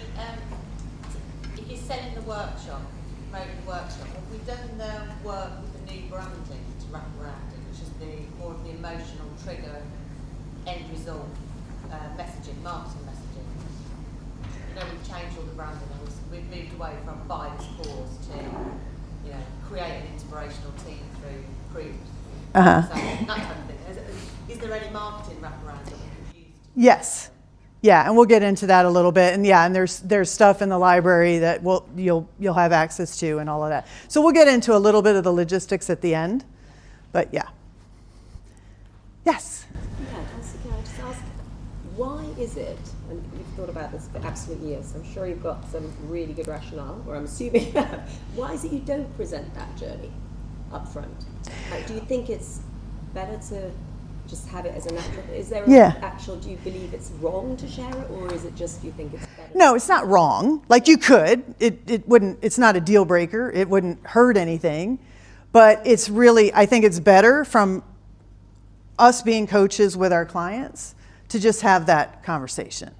you're selling the workshop, promoting the workshop, have we done the work with the new branding to wrap around it, which is more of the emotional trigger, end result messaging, marketing messaging? We've changed all the branding and we've moved away from buy this course to, create an inspirational team through groups. Uh-huh. So that kind of thing. Is there any marketing wraparound that we're confused? Yes. Yeah, and we'll get into that a little bit. And yeah, and there's stuff in the library that you'll have access to and all of that. So we'll get into a little bit of the logistics at the end. But yeah. Yes. Yeah, can I just ask, why is it, and you've thought about this for absolute years, so I'm sure you've got some really good rationale, or I'm assuming you have, why is it you don't present that journey up front? Do you think it's better to just have it as a natural? Is there do you believe it's wrong to share it, or is it just you think it's better? No, it's not wrong. Like you could. It wouldn't, it's not a deal breaker. It wouldn't hurt anything. But it's really, I think it's better from us being coaches with our clients to just have that conversation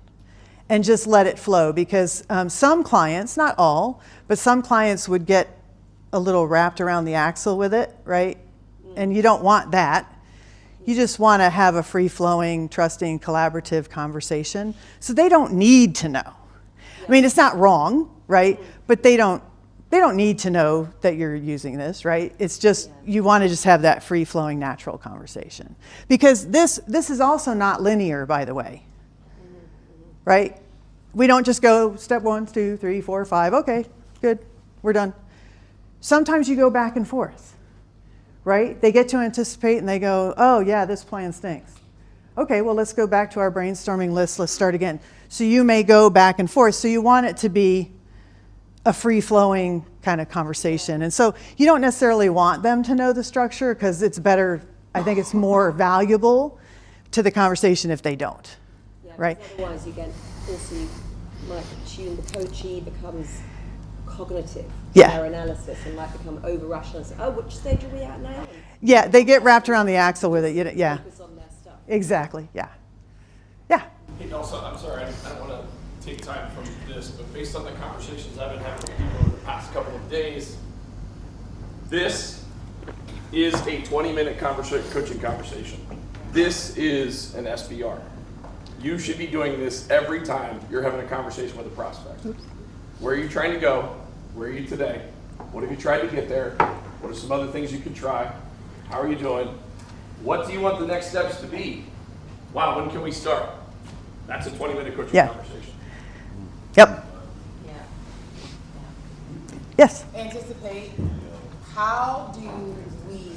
and just let it flow, because some clients, not all, but some clients would get a little wrapped around the axle with it, right? And you don't want that. You just want to have a free-flowing, trusting, collaborative conversation. So they don't need to know. I mean, it's not wrong, right? But they don't need to know that you're using this, right? It's just, you want to just have that free-flowing, natural conversation. Because this is also not linear, by the way, right? We don't just go step 1, 2, 3, 4, 5. Okay, good, we're done. Sometimes you go back and forth. Right? They get to anticipate and they go, oh yeah, this plan stinks. Okay, well let's go back to our brainstorming list, let's start again. So you may go back and forth. So you want it to be a free-flowing kind of conversation. And so you don't necessarily want them to know the structure, because it's better, I think it's more valuable to the conversation if they don't. Yeah, right? Otherwise you get, also you might tune, the coachee becomes cognitive, their analysis, and might become over-rational. Oh, which stage are we at now? Yeah, they get wrapped around the axle with it. Yeah. Focus on their stuff. Exactly. Yeah. Hey, also, I'm sorry, I don't want to take time from this, but based on the conversations I've been having with people over the past couple of days, This is a 20-minute coaching conversation. This is an SBR. You should be doing this every time you're having a conversation with a prospect. Where are you trying to go? Where are you today? What have you tried to get there? What are some other things you could try? How are you doing? What do you want the next steps to be? Wow, when can we start? That's a 20-minute coaching conversation. Yep. Yes. Anticipate. How do we,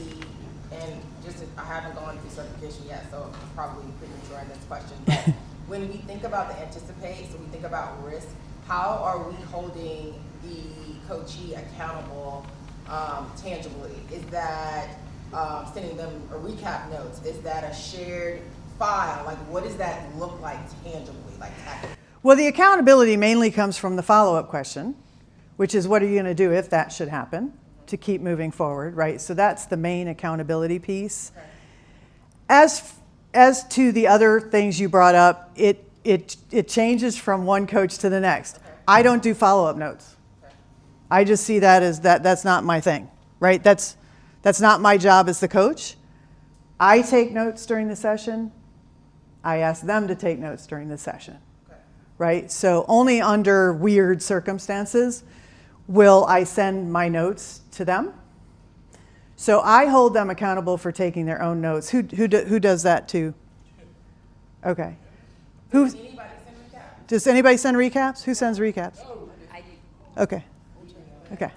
and just I haven't gone through certification yet, so I'm probably premature in this question, but when we think about the anticipate, so we think about risk, how are we holding the coachee accountable tangibly? Is that sending them a recap notes? Is that a shared file? Like, what does that look like tangibly, like tactically? Well, the accountability mainly comes from the follow-up question, which is what are you going to do if that should happen to keep moving forward, right? So that's the main accountability piece. Okay. As to the other things you brought up, it changes from one coach to the next. Okay. I don't do follow-up notes. Okay. I just see that as that's not my thing, right? That's not my job as the coach. I take notes during the session. I ask them to take notes during the session, right? So only under weird circumstances will I send my notes to them. So I hold them accountable for taking their own notes. Who does that too? Okay. Does anybody send recaps? Who sends recaps? I do. Okay. Okay.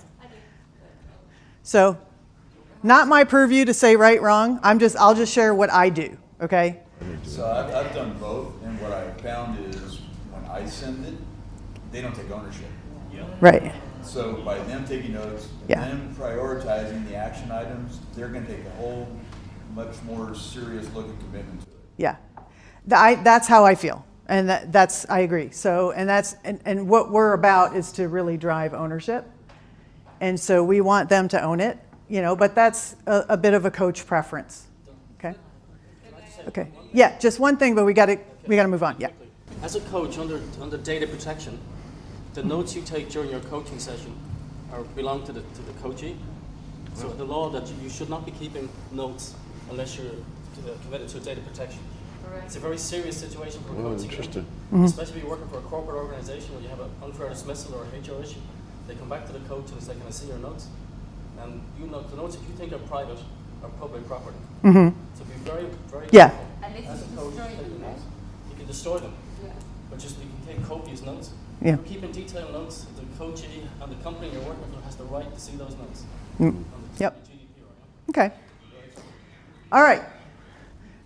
So, not my purview to say right, wrong. I'll just share what I do. Okay. So I've done both, and what I found is when I send it, they don't take ownership. Right. So by them taking notes, them prioritizing the action items, they're going to take a whole much more serious look and commitment to it. Yeah, that's how I feel, and that's I agree. So and what we're about is to really drive ownership, and so we want them to own it, But that's a bit of a coach preference. Okay. Okay. Yeah, just one thing, but we got to move on. Yeah. As a coach under data protection, the notes you take during your coaching session belong to the coachee. So the law that you should not be keeping notes unless you're committed to data protection. Correct. It's a very serious situation for a coach. Interesting. Especially if you're working for a corporate organization where you have an unfair dismissal or a HR issue. They come back to the coach and say, "Can I see your notes?" And the notes that you think are private are public property. Mm-hmm. So be very, very careful. And if as a coach, you can destroy them. Yeah. But just you can take copious notes. Yeah. If you're keeping detailed notes, the coachee and the company you're working for has the right to see those notes. Yep. Okay. All right.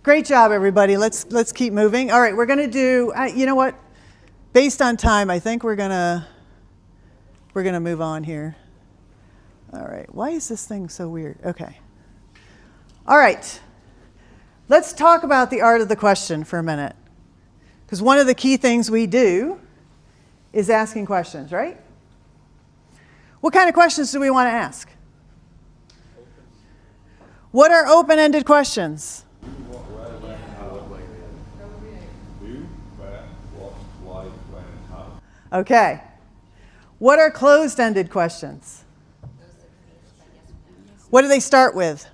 Great job, everybody. Let's keep moving. All right, we're going to do. You know what? Based on time, I think we're gonna move on here. All right. Why is this thing so weird? Okay. All right. Let's talk about the art of the question for a minute, because one of the key things we do is asking questions, right? What kind of questions do we want to ask? What are open-ended questions? Who, where, what, why, when, and how. Okay. What are closed-ended questions? What do they start with?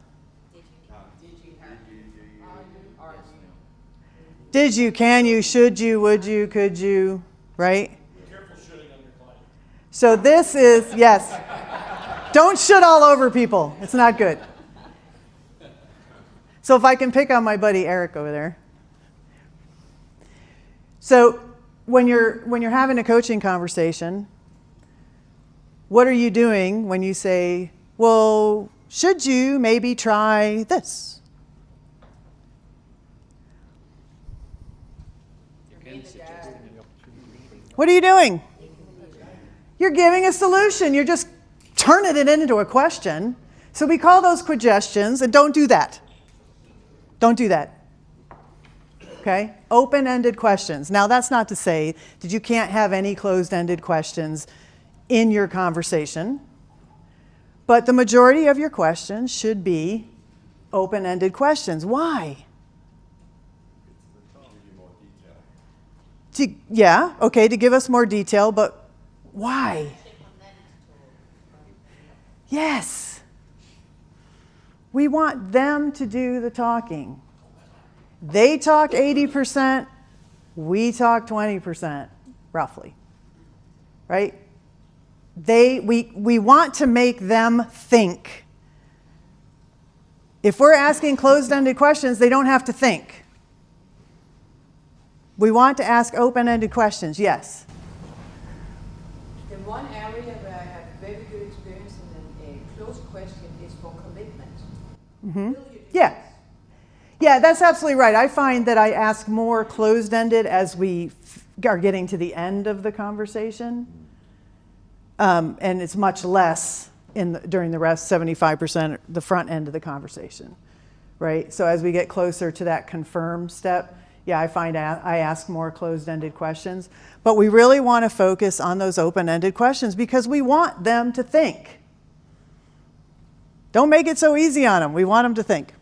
Did you, can you, should you, would you, could you, right? Be careful shooting on your client. So this is, yes. Don't shoot all over people. It's not good. So if I can pick on my buddy Eric over there. So when you're having a coaching conversation, what are you doing when you say, well, should you maybe try this? What are you doing? You're giving a solution. You're just turning it into a question. So we call those questions, and don't do that. Don't do that. Okay? Open-ended questions. Now, that's not to say that you can't have any closed-ended questions in your conversation, but the majority of your questions should be open-ended questions. Why? To give us more detail, but why? Yes. We want them to do the talking. They talk 80%, we talk 20%, roughly, right? We want to make them think. If we're asking closed-ended questions, they don't have to think. We want to ask open-ended questions. Yes? The one area where I have very good experience in a closed question is for commitment. Mm-hmm. Yeah. Yeah, that's absolutely right. I find that I ask more closed-ended as we are getting to the end of the conversation. And it's much less during the rest, 75%, the front end of the conversation, right? So as we get closer to that confirm step, yeah, I find I ask more closed-ended questions. But we really want to focus on those open-ended questions because we want them to think. Don't make it so easy on them. We want them to think.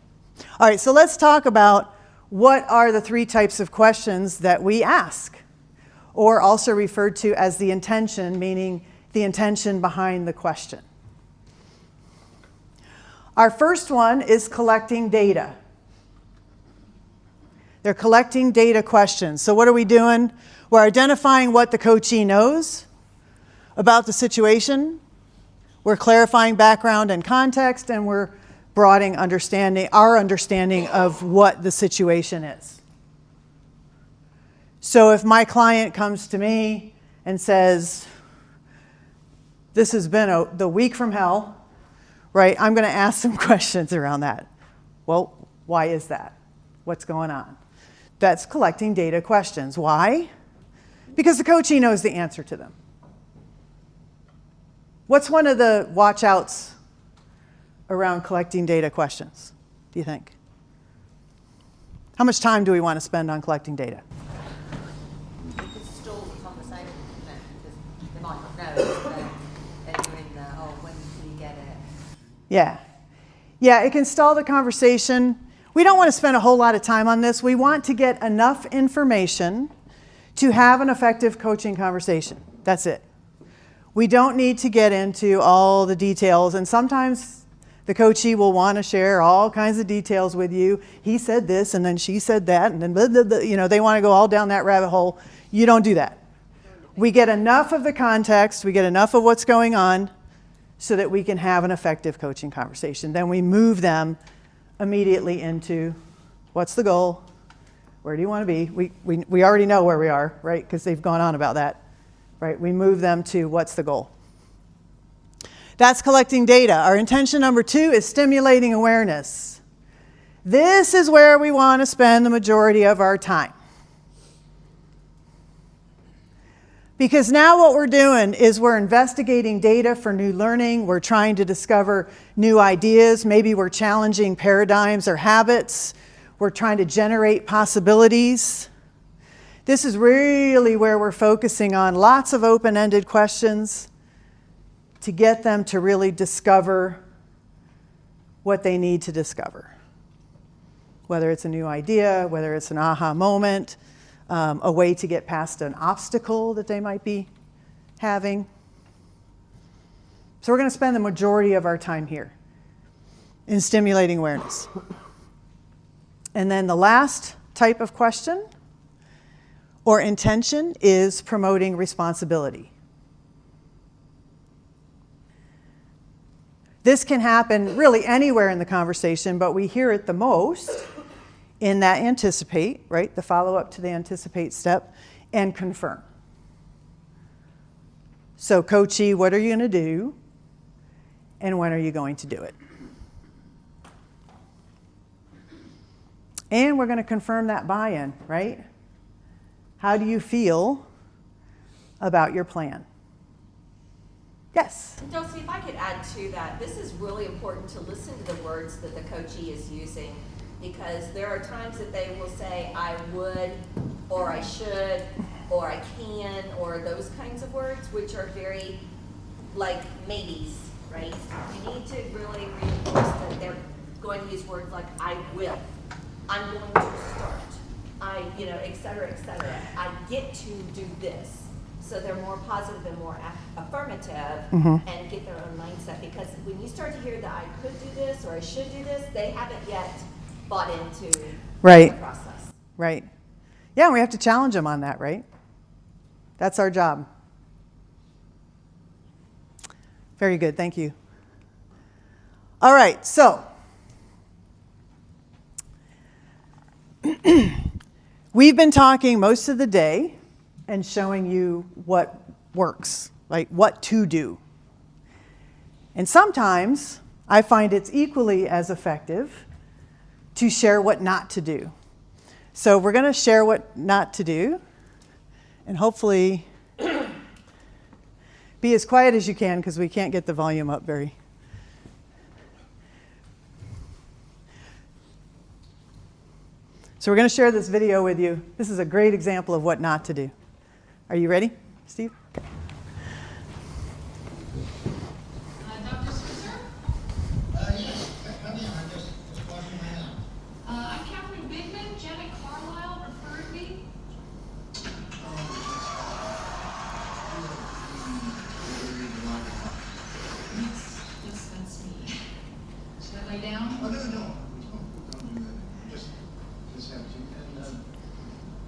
All right, so let's talk about what are the 3 types of questions that we ask, or also referred to as the intention, meaning the intention behind the question. Our first one is collecting data. They're collecting data questions. So what are we doing? We're identifying what the coachee knows about the situation. We're clarifying background and context, and we're broadening our understanding of what the situation is. So if my client comes to me and says, this has been the week from hell, right? I'm going to ask some questions around that. Well, why is that? What's going on? That's collecting data questions. Why? Because the coachee knows the answer to them. What's one of the watch outs around collecting data questions, do you think? How much time do we want to spend on collecting data? You could stall the conversation, because they might not know, and you're in there, oh, when do you get it? Yeah. Yeah, it can stall the conversation. We don't want to spend a whole lot of time on this. We want to get enough information to have an effective coaching conversation. That's it. We don't need to get into all the details, and sometimes the coachee will want to share all kinds of details with you. He said this, and then she said that, and then blah, blah, blah. You know, they want to go all down that rabbit hole. You don't do that. We get enough of the context, we get enough of what's going on so that we can have an effective coaching conversation. Then we move them immediately into what's the goal? Where do you want to be? We already know where we are, right? Because they've gone on about that, right? We move them to what's the goal? That's collecting data. Our intention number 2 is stimulating awareness. This is where we want to spend the majority of our time. Because now what we're doing is we're investigating data for new learning. We're trying to discover new ideas. Maybe we're challenging paradigms or habits. We're trying to generate possibilities. This is really where we're focusing on lots of open-ended questions to get them to really discover what they need to discover. Whether it's a new idea, whether it's an aha moment, a way to get past an obstacle that they might be having. So we're going to spend the majority of our time here in stimulating awareness. And then the last type of question or intention is promoting responsibility. This can happen really anywhere in the conversation, but we hear it the most in that anticipate, right? The follow-up to the anticipate step, and confirm. So coachee, what are you going to do? And when are you going to do it? And we're going to confirm that buy-in, right? How do you feel about your plan? Yes? Dulcee, if I could add to that, this is really important to listen to the words that the coachee is using, because there are times that they will say, I would, or I should, or I can, or those kinds of words, which are very like maybes, right? You need to really reinforce that they're going to use words like I will, I'm going to start, et cetera, et cetera. I get to do this. so they're more positive and more affirmative Mhm. and get their own mindset. Because when you start to hear that I could do this or I should do this, they haven't yet bought into Right. the process. Right. Yeah, we have to challenge them on that, right? That's our job. Very good, thank you. All right, so we've been talking most of the day and showing you what works, like what to do. And sometimes I find it's equally as effective to share what not to do. So we're going to share what not to do, and hopefully be as quiet as you can because we can't get the volume up very. So we're going to share this video with you. This is a great example of what not to do. Are you ready, Steve? Okay. Dr. Switzer? Yes, come in. I'm just washing my hands. I'm Catherine Bigman. Janet Carlisle referred me. Yes, that's me. Should I lay down? Oh, no, don't do that. Just have to.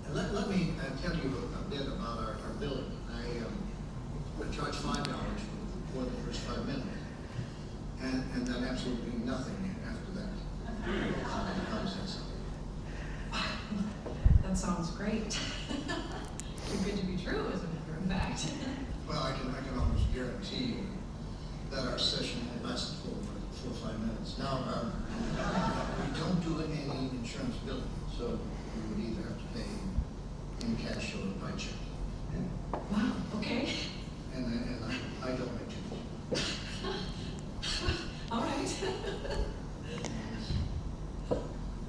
And let me tell you a bit about our building. I charge $5 for the first 5 minutes, and then absolutely nothing after that. How does that sound? That sounds great. Too good to be true, as a matter of fact. Well, I can almost guarantee you that our session will last for 5 minutes. Now, we don't do any insurance billing, so we would either have to pay in cash or by check. Wow, okay. And I don't make change. All right.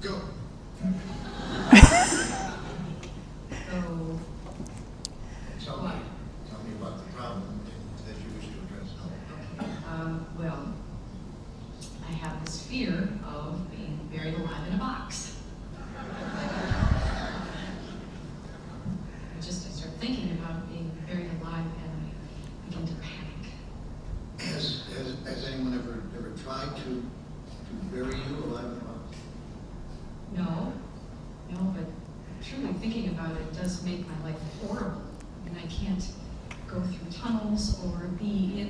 Go. So, Tell me about the problem that you wish to address. well, I have this fear of being buried alive in a box. I start thinking about being buried alive and I begin to panic. Has anyone ever tried to bury you alive in a box? No, but truly thinking about it does make my life horrible. I mean, I can't go through tunnels or be in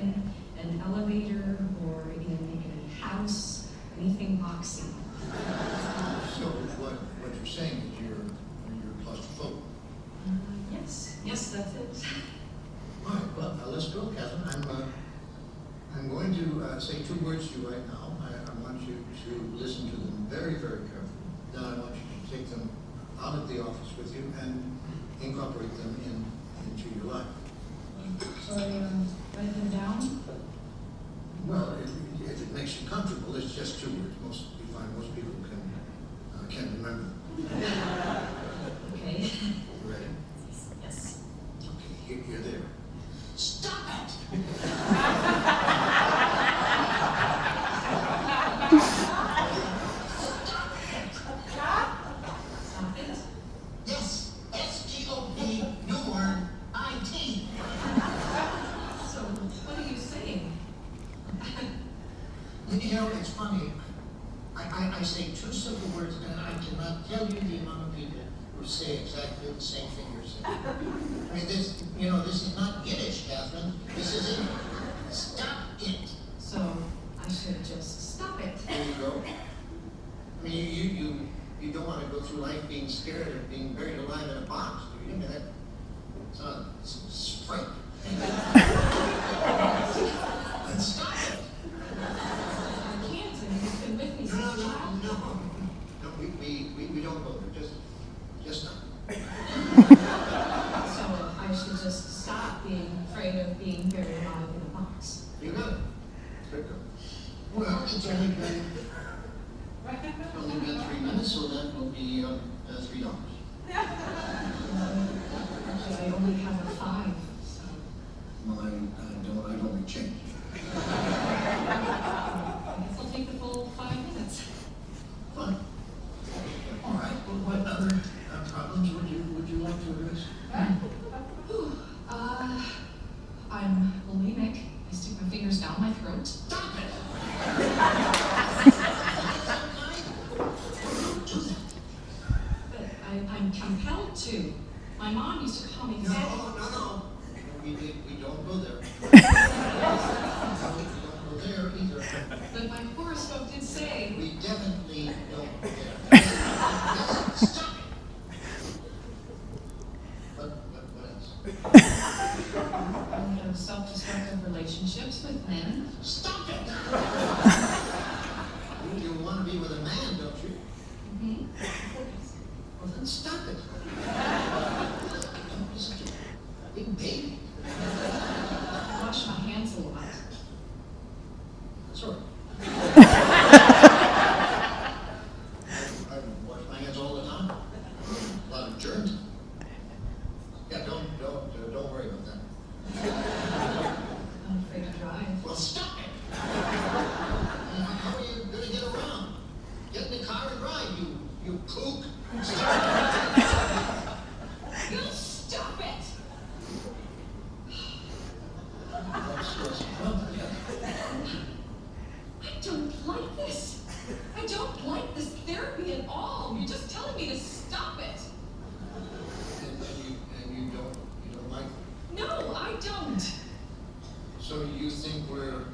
an elevator or in a house, anything boxy. So what you're saying is you're claustrophobic. Yes, that's it. All right, well, let's go, Catherine. I'm going to say 2 words to you right now. I want you to listen to them very, very carefully. Then I want you to take them out of the office with you and incorporate them into your life. So write them down? Well, if it makes you comfortable, it's just 2 words. You find most people can remember. Okay. You ready? Yes. Okay, you're there. Stop it! Stop it? Yes, S-T-O-P, new word, I-T. So what are you saying? You know, it's funny. I say 2 simple words, and I cannot tell you the amount of people who say exactly the same thing you're saying. I mean, this is not Yiddish, Catherine. This is English. Stop it. So I should just stop it. There you go. I mean, you don't want to go through life being scared of being buried alive in a box, do you? I mean, that sounds frightening. Then stop it. I can't, and you've been with me since a child. No, we don't go there. Just stop. So I should just stop being afraid of being buried alive in a box. You got it. Good go. Well, it's only been 3 minutes, so that will be $3. Actually, I only have a 5. So. Well, I don't make change. I guess I'll take the full 5 minutes. Fine. All right. Well, what other problems would you like to address? I'm compelled to. My mom used to call me No, fat. no. We don't go there. We don't go there either. But my horoscope did say. We definitely don't go there. Yes, stop it. What else? You have self-destructive relationships with men. Stop it! You want to be with a man, don't you? Mm-hmm. Well, then stop it. Don't be such a big baby. I wash my hands a lot. Sorry. I wash my hands all the time. A lot of germs. Yeah, don't worry about that. I'm afraid to drive. Well, stop it! How are you going to get around? Get in the car and drive, you kook. Stop it! You stop it! I don't like this. I don't like this therapy at all. You're just telling me to stop it. And you don't like it? No, I don't. So you think we're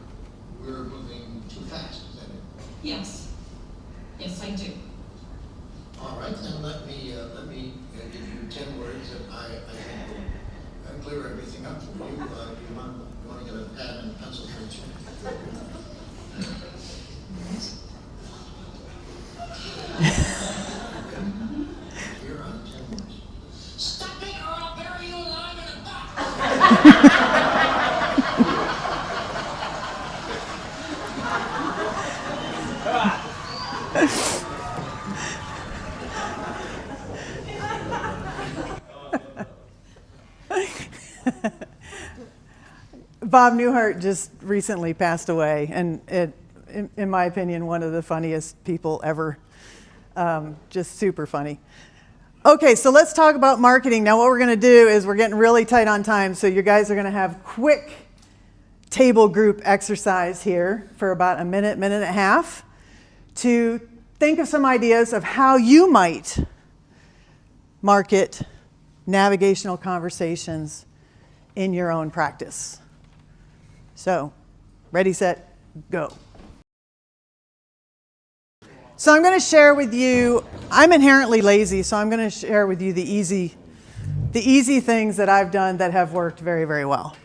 moving too fast, is that it? Yes. Yes, I do. All right, then let me give you 10 words that I think will clear everything up for you. You want to get a pad and a pencil for each one? Here are 10 words. Stop it or I'll bury you alive in a box! Bob Newhart just recently passed away, and in my opinion, one of the funniest people ever. Just super funny. Okay, so let's talk about marketing. Now what we're going to do is we're getting really tight on time, so you guys are going to have quick table group exercise here for about a minute and a half to think of some ideas of how you might market navigational conversations in your own practice. So, ready, set, go. So I'm going to share with you, I'm inherently lazy, so I'm going to share with you the easy things that I've done that have worked very, very well.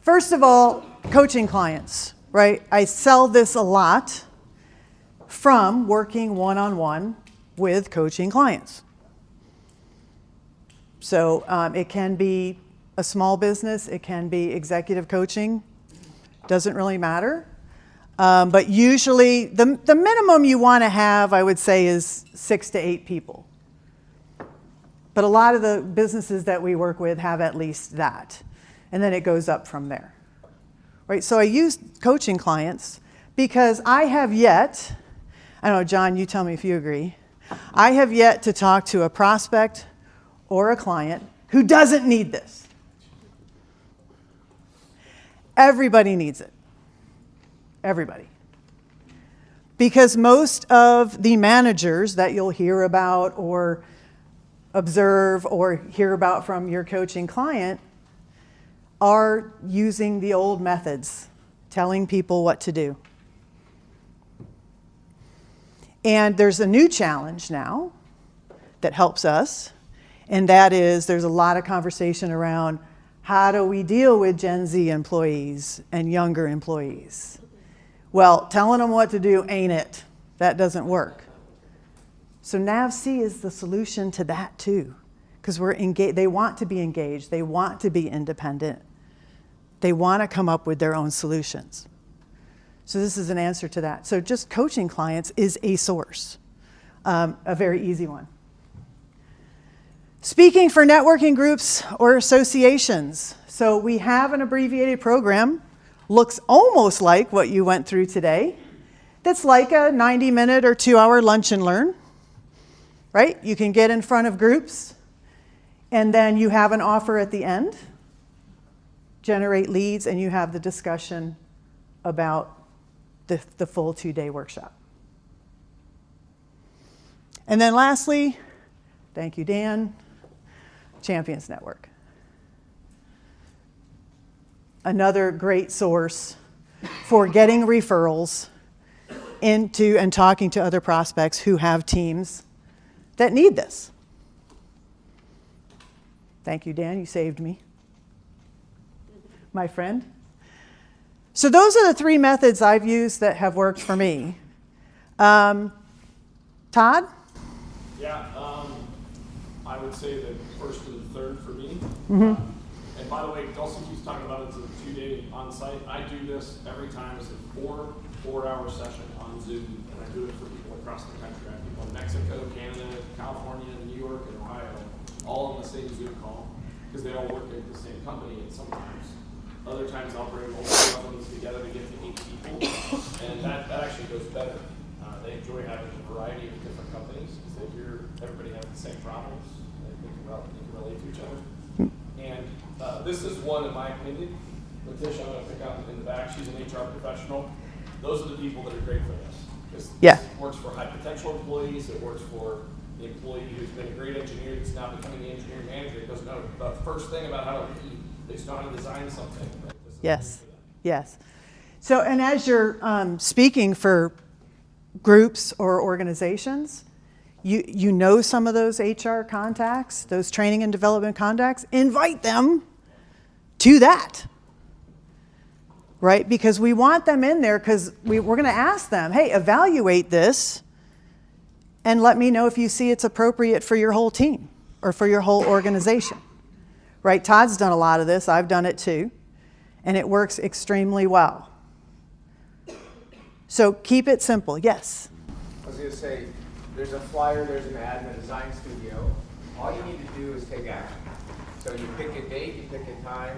First of all, coaching clients, right? I sell this a lot from working one-on-one with coaching clients. So it can be a small business, it can be executive coaching, doesn't really matter. But usually the minimum you want to have, I would say, is 6 to 8 people. But a lot of the businesses that we work with have at least that. And then it goes up from there. Right? So I use coaching clients because I have yet, I don't know, John, you tell me if you agree, I have yet to talk to a prospect or a client who doesn't need this. Everybody needs it. Everybody. Because most of the managers that you'll hear about or observe or hear about from your coaching client are using the old methods, telling people what to do. And there's a new challenge now that helps us, and that is there's a lot of conversation around how do we deal with Gen Z employees and younger employees? Well, telling them what to do ain't it. That doesn't work. So NavC is the solution to that too, because they want to be engaged, they want to be independent, they want to come up with their own solutions. So this is an answer to that. So just coaching clients is a source, a very easy one. Speaking for networking groups or associations. So we have an abbreviated program, looks almost like what you went through today. That's like a 90-minute or 2-hour lunch and learn, right? You can get in front of groups, and then you have an offer at the end, generate leads, and you have the discussion about the full 2-day workshop. And then lastly, thank you, Dan, Champions Network. Another great source for getting referrals into and talking to other prospects who have teams that need this. Thank you, Dan, you saved me, my friend. So those are the 3 methods I've used that have worked for me. Todd? Yeah, I would say the first and the third for me. Mm-hmm. And by the way, Dulcee keeps talking about it's a 2-day on-site. I do this every time. It's a 4-hour session on Zoom, and I do it for people across the country. I have people in Mexico, Canada, California, New York, and Ohio, all on the same Zoom call, because they all work at the same company, and sometimes. Other times I'll bring multiple companies together to get to 8 people, and that actually goes better. They enjoy having a variety of different companies, because they hear everybody has the same problems, and they can relate to each other. And this is one, in my opinion. Letitia, I'm going to pick out in the back. She's an HR professional. Those are the people that are great for this. This works for high potential employees. It works for the employee who's been a great engineer that's now becoming the engineering manager. It doesn't know the first thing about how to lead. They just know how to design something. Right? Yes, yes. So, and as you're speaking for groups or organizations, you know some of those HR contacts, those training and development contacts, invite them to that, right? Because we want them in there because we're going to ask them, hey, evaluate this and let me know if you see it's appropriate for your whole team or for your whole organization, right? Todd's done a lot of this. I've done it too, and it works extremely well. So keep it simple. Yes? I was going to say, there's a flyer, there's an ad in the design studio. All you need to do is take action. So you pick a date, you pick a time,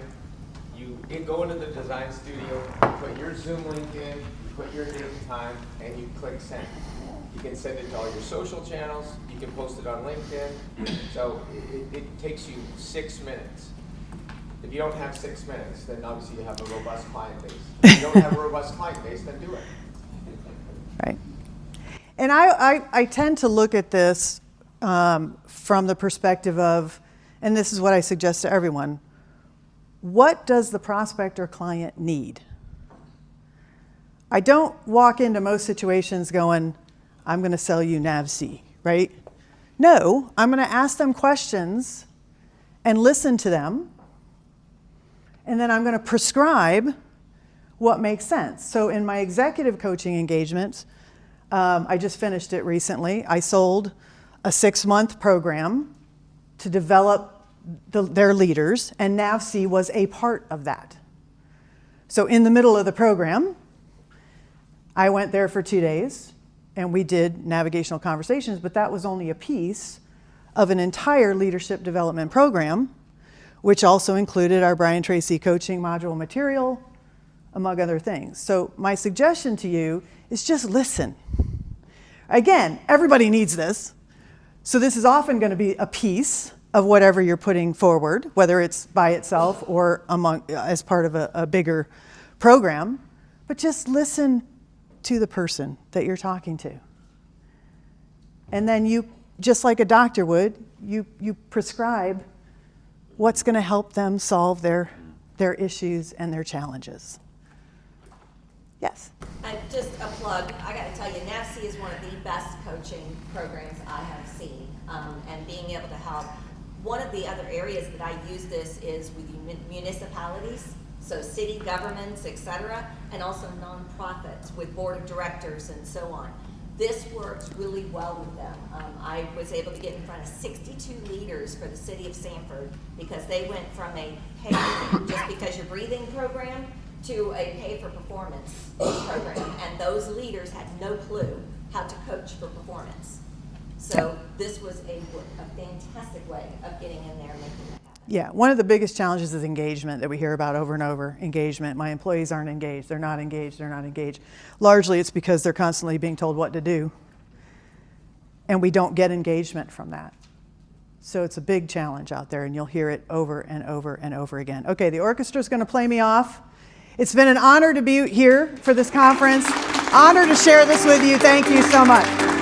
you go into the design studio, you put your Zoom link in, you put your date and time, and you click send. You can send it to all your social channels, you can post it on LinkedIn. So it takes you 6 minutes. If you don't have 6 minutes, then obviously you have a robust client base. If you don't have a robust client base, then do it. Right. And I tend to look at this from the perspective of, and this is what I suggest to everyone, what does the prospect or client need? I don't walk into most situations going, I'm going to sell you NavC, right? No, I'm going to ask them questions and listen to them, and then I'm going to prescribe what makes sense. So in my executive coaching engagements, I just finished it recently. I sold a 6-month program to develop their leaders, and NavC was a part of that. So in the middle of the program, I went there for 2 days, and we did Navigational Conversations, but that was only a piece of an entire leadership development program, which also included our Brian Tracy coaching module material, among other things. So my suggestion to you is just listen. Again, everybody needs this. So this is often going to be a piece of whatever you're putting forward, whether it's by itself or as part of a bigger program. But just listen to the person that you're talking to. And then you, just like a doctor would, you prescribe what's going to help them solve their issues and their challenges. Yes? Just a plug, I got to tell you, NavC is one of the best coaching programs I have seen, and being able to help. One of the other areas that I use this is with municipalities, so city governments, et cetera, and also nonprofits with board of directors and so on. This works really well with them. I was able to get in front of 62 leaders for the city of Sanford because they went from a pay just because you're breathing program to a pay for performance program, and those leaders had no clue how to coach for performance. So this was a fantastic way of getting in there and making that happen. Yeah, one of the biggest challenges is engagement that we hear about over and over. Engagement. My employees aren't engaged. They're not engaged. They're not engaged. Largely it's because they're constantly being told what to do, and we don't get engagement from that. So it's a big challenge out there, and you'll hear it over and over and over again. Okay, the orchestra's going to play me off. It's been an honor to be here for this conference. Honor to share this with you. Thank you so much.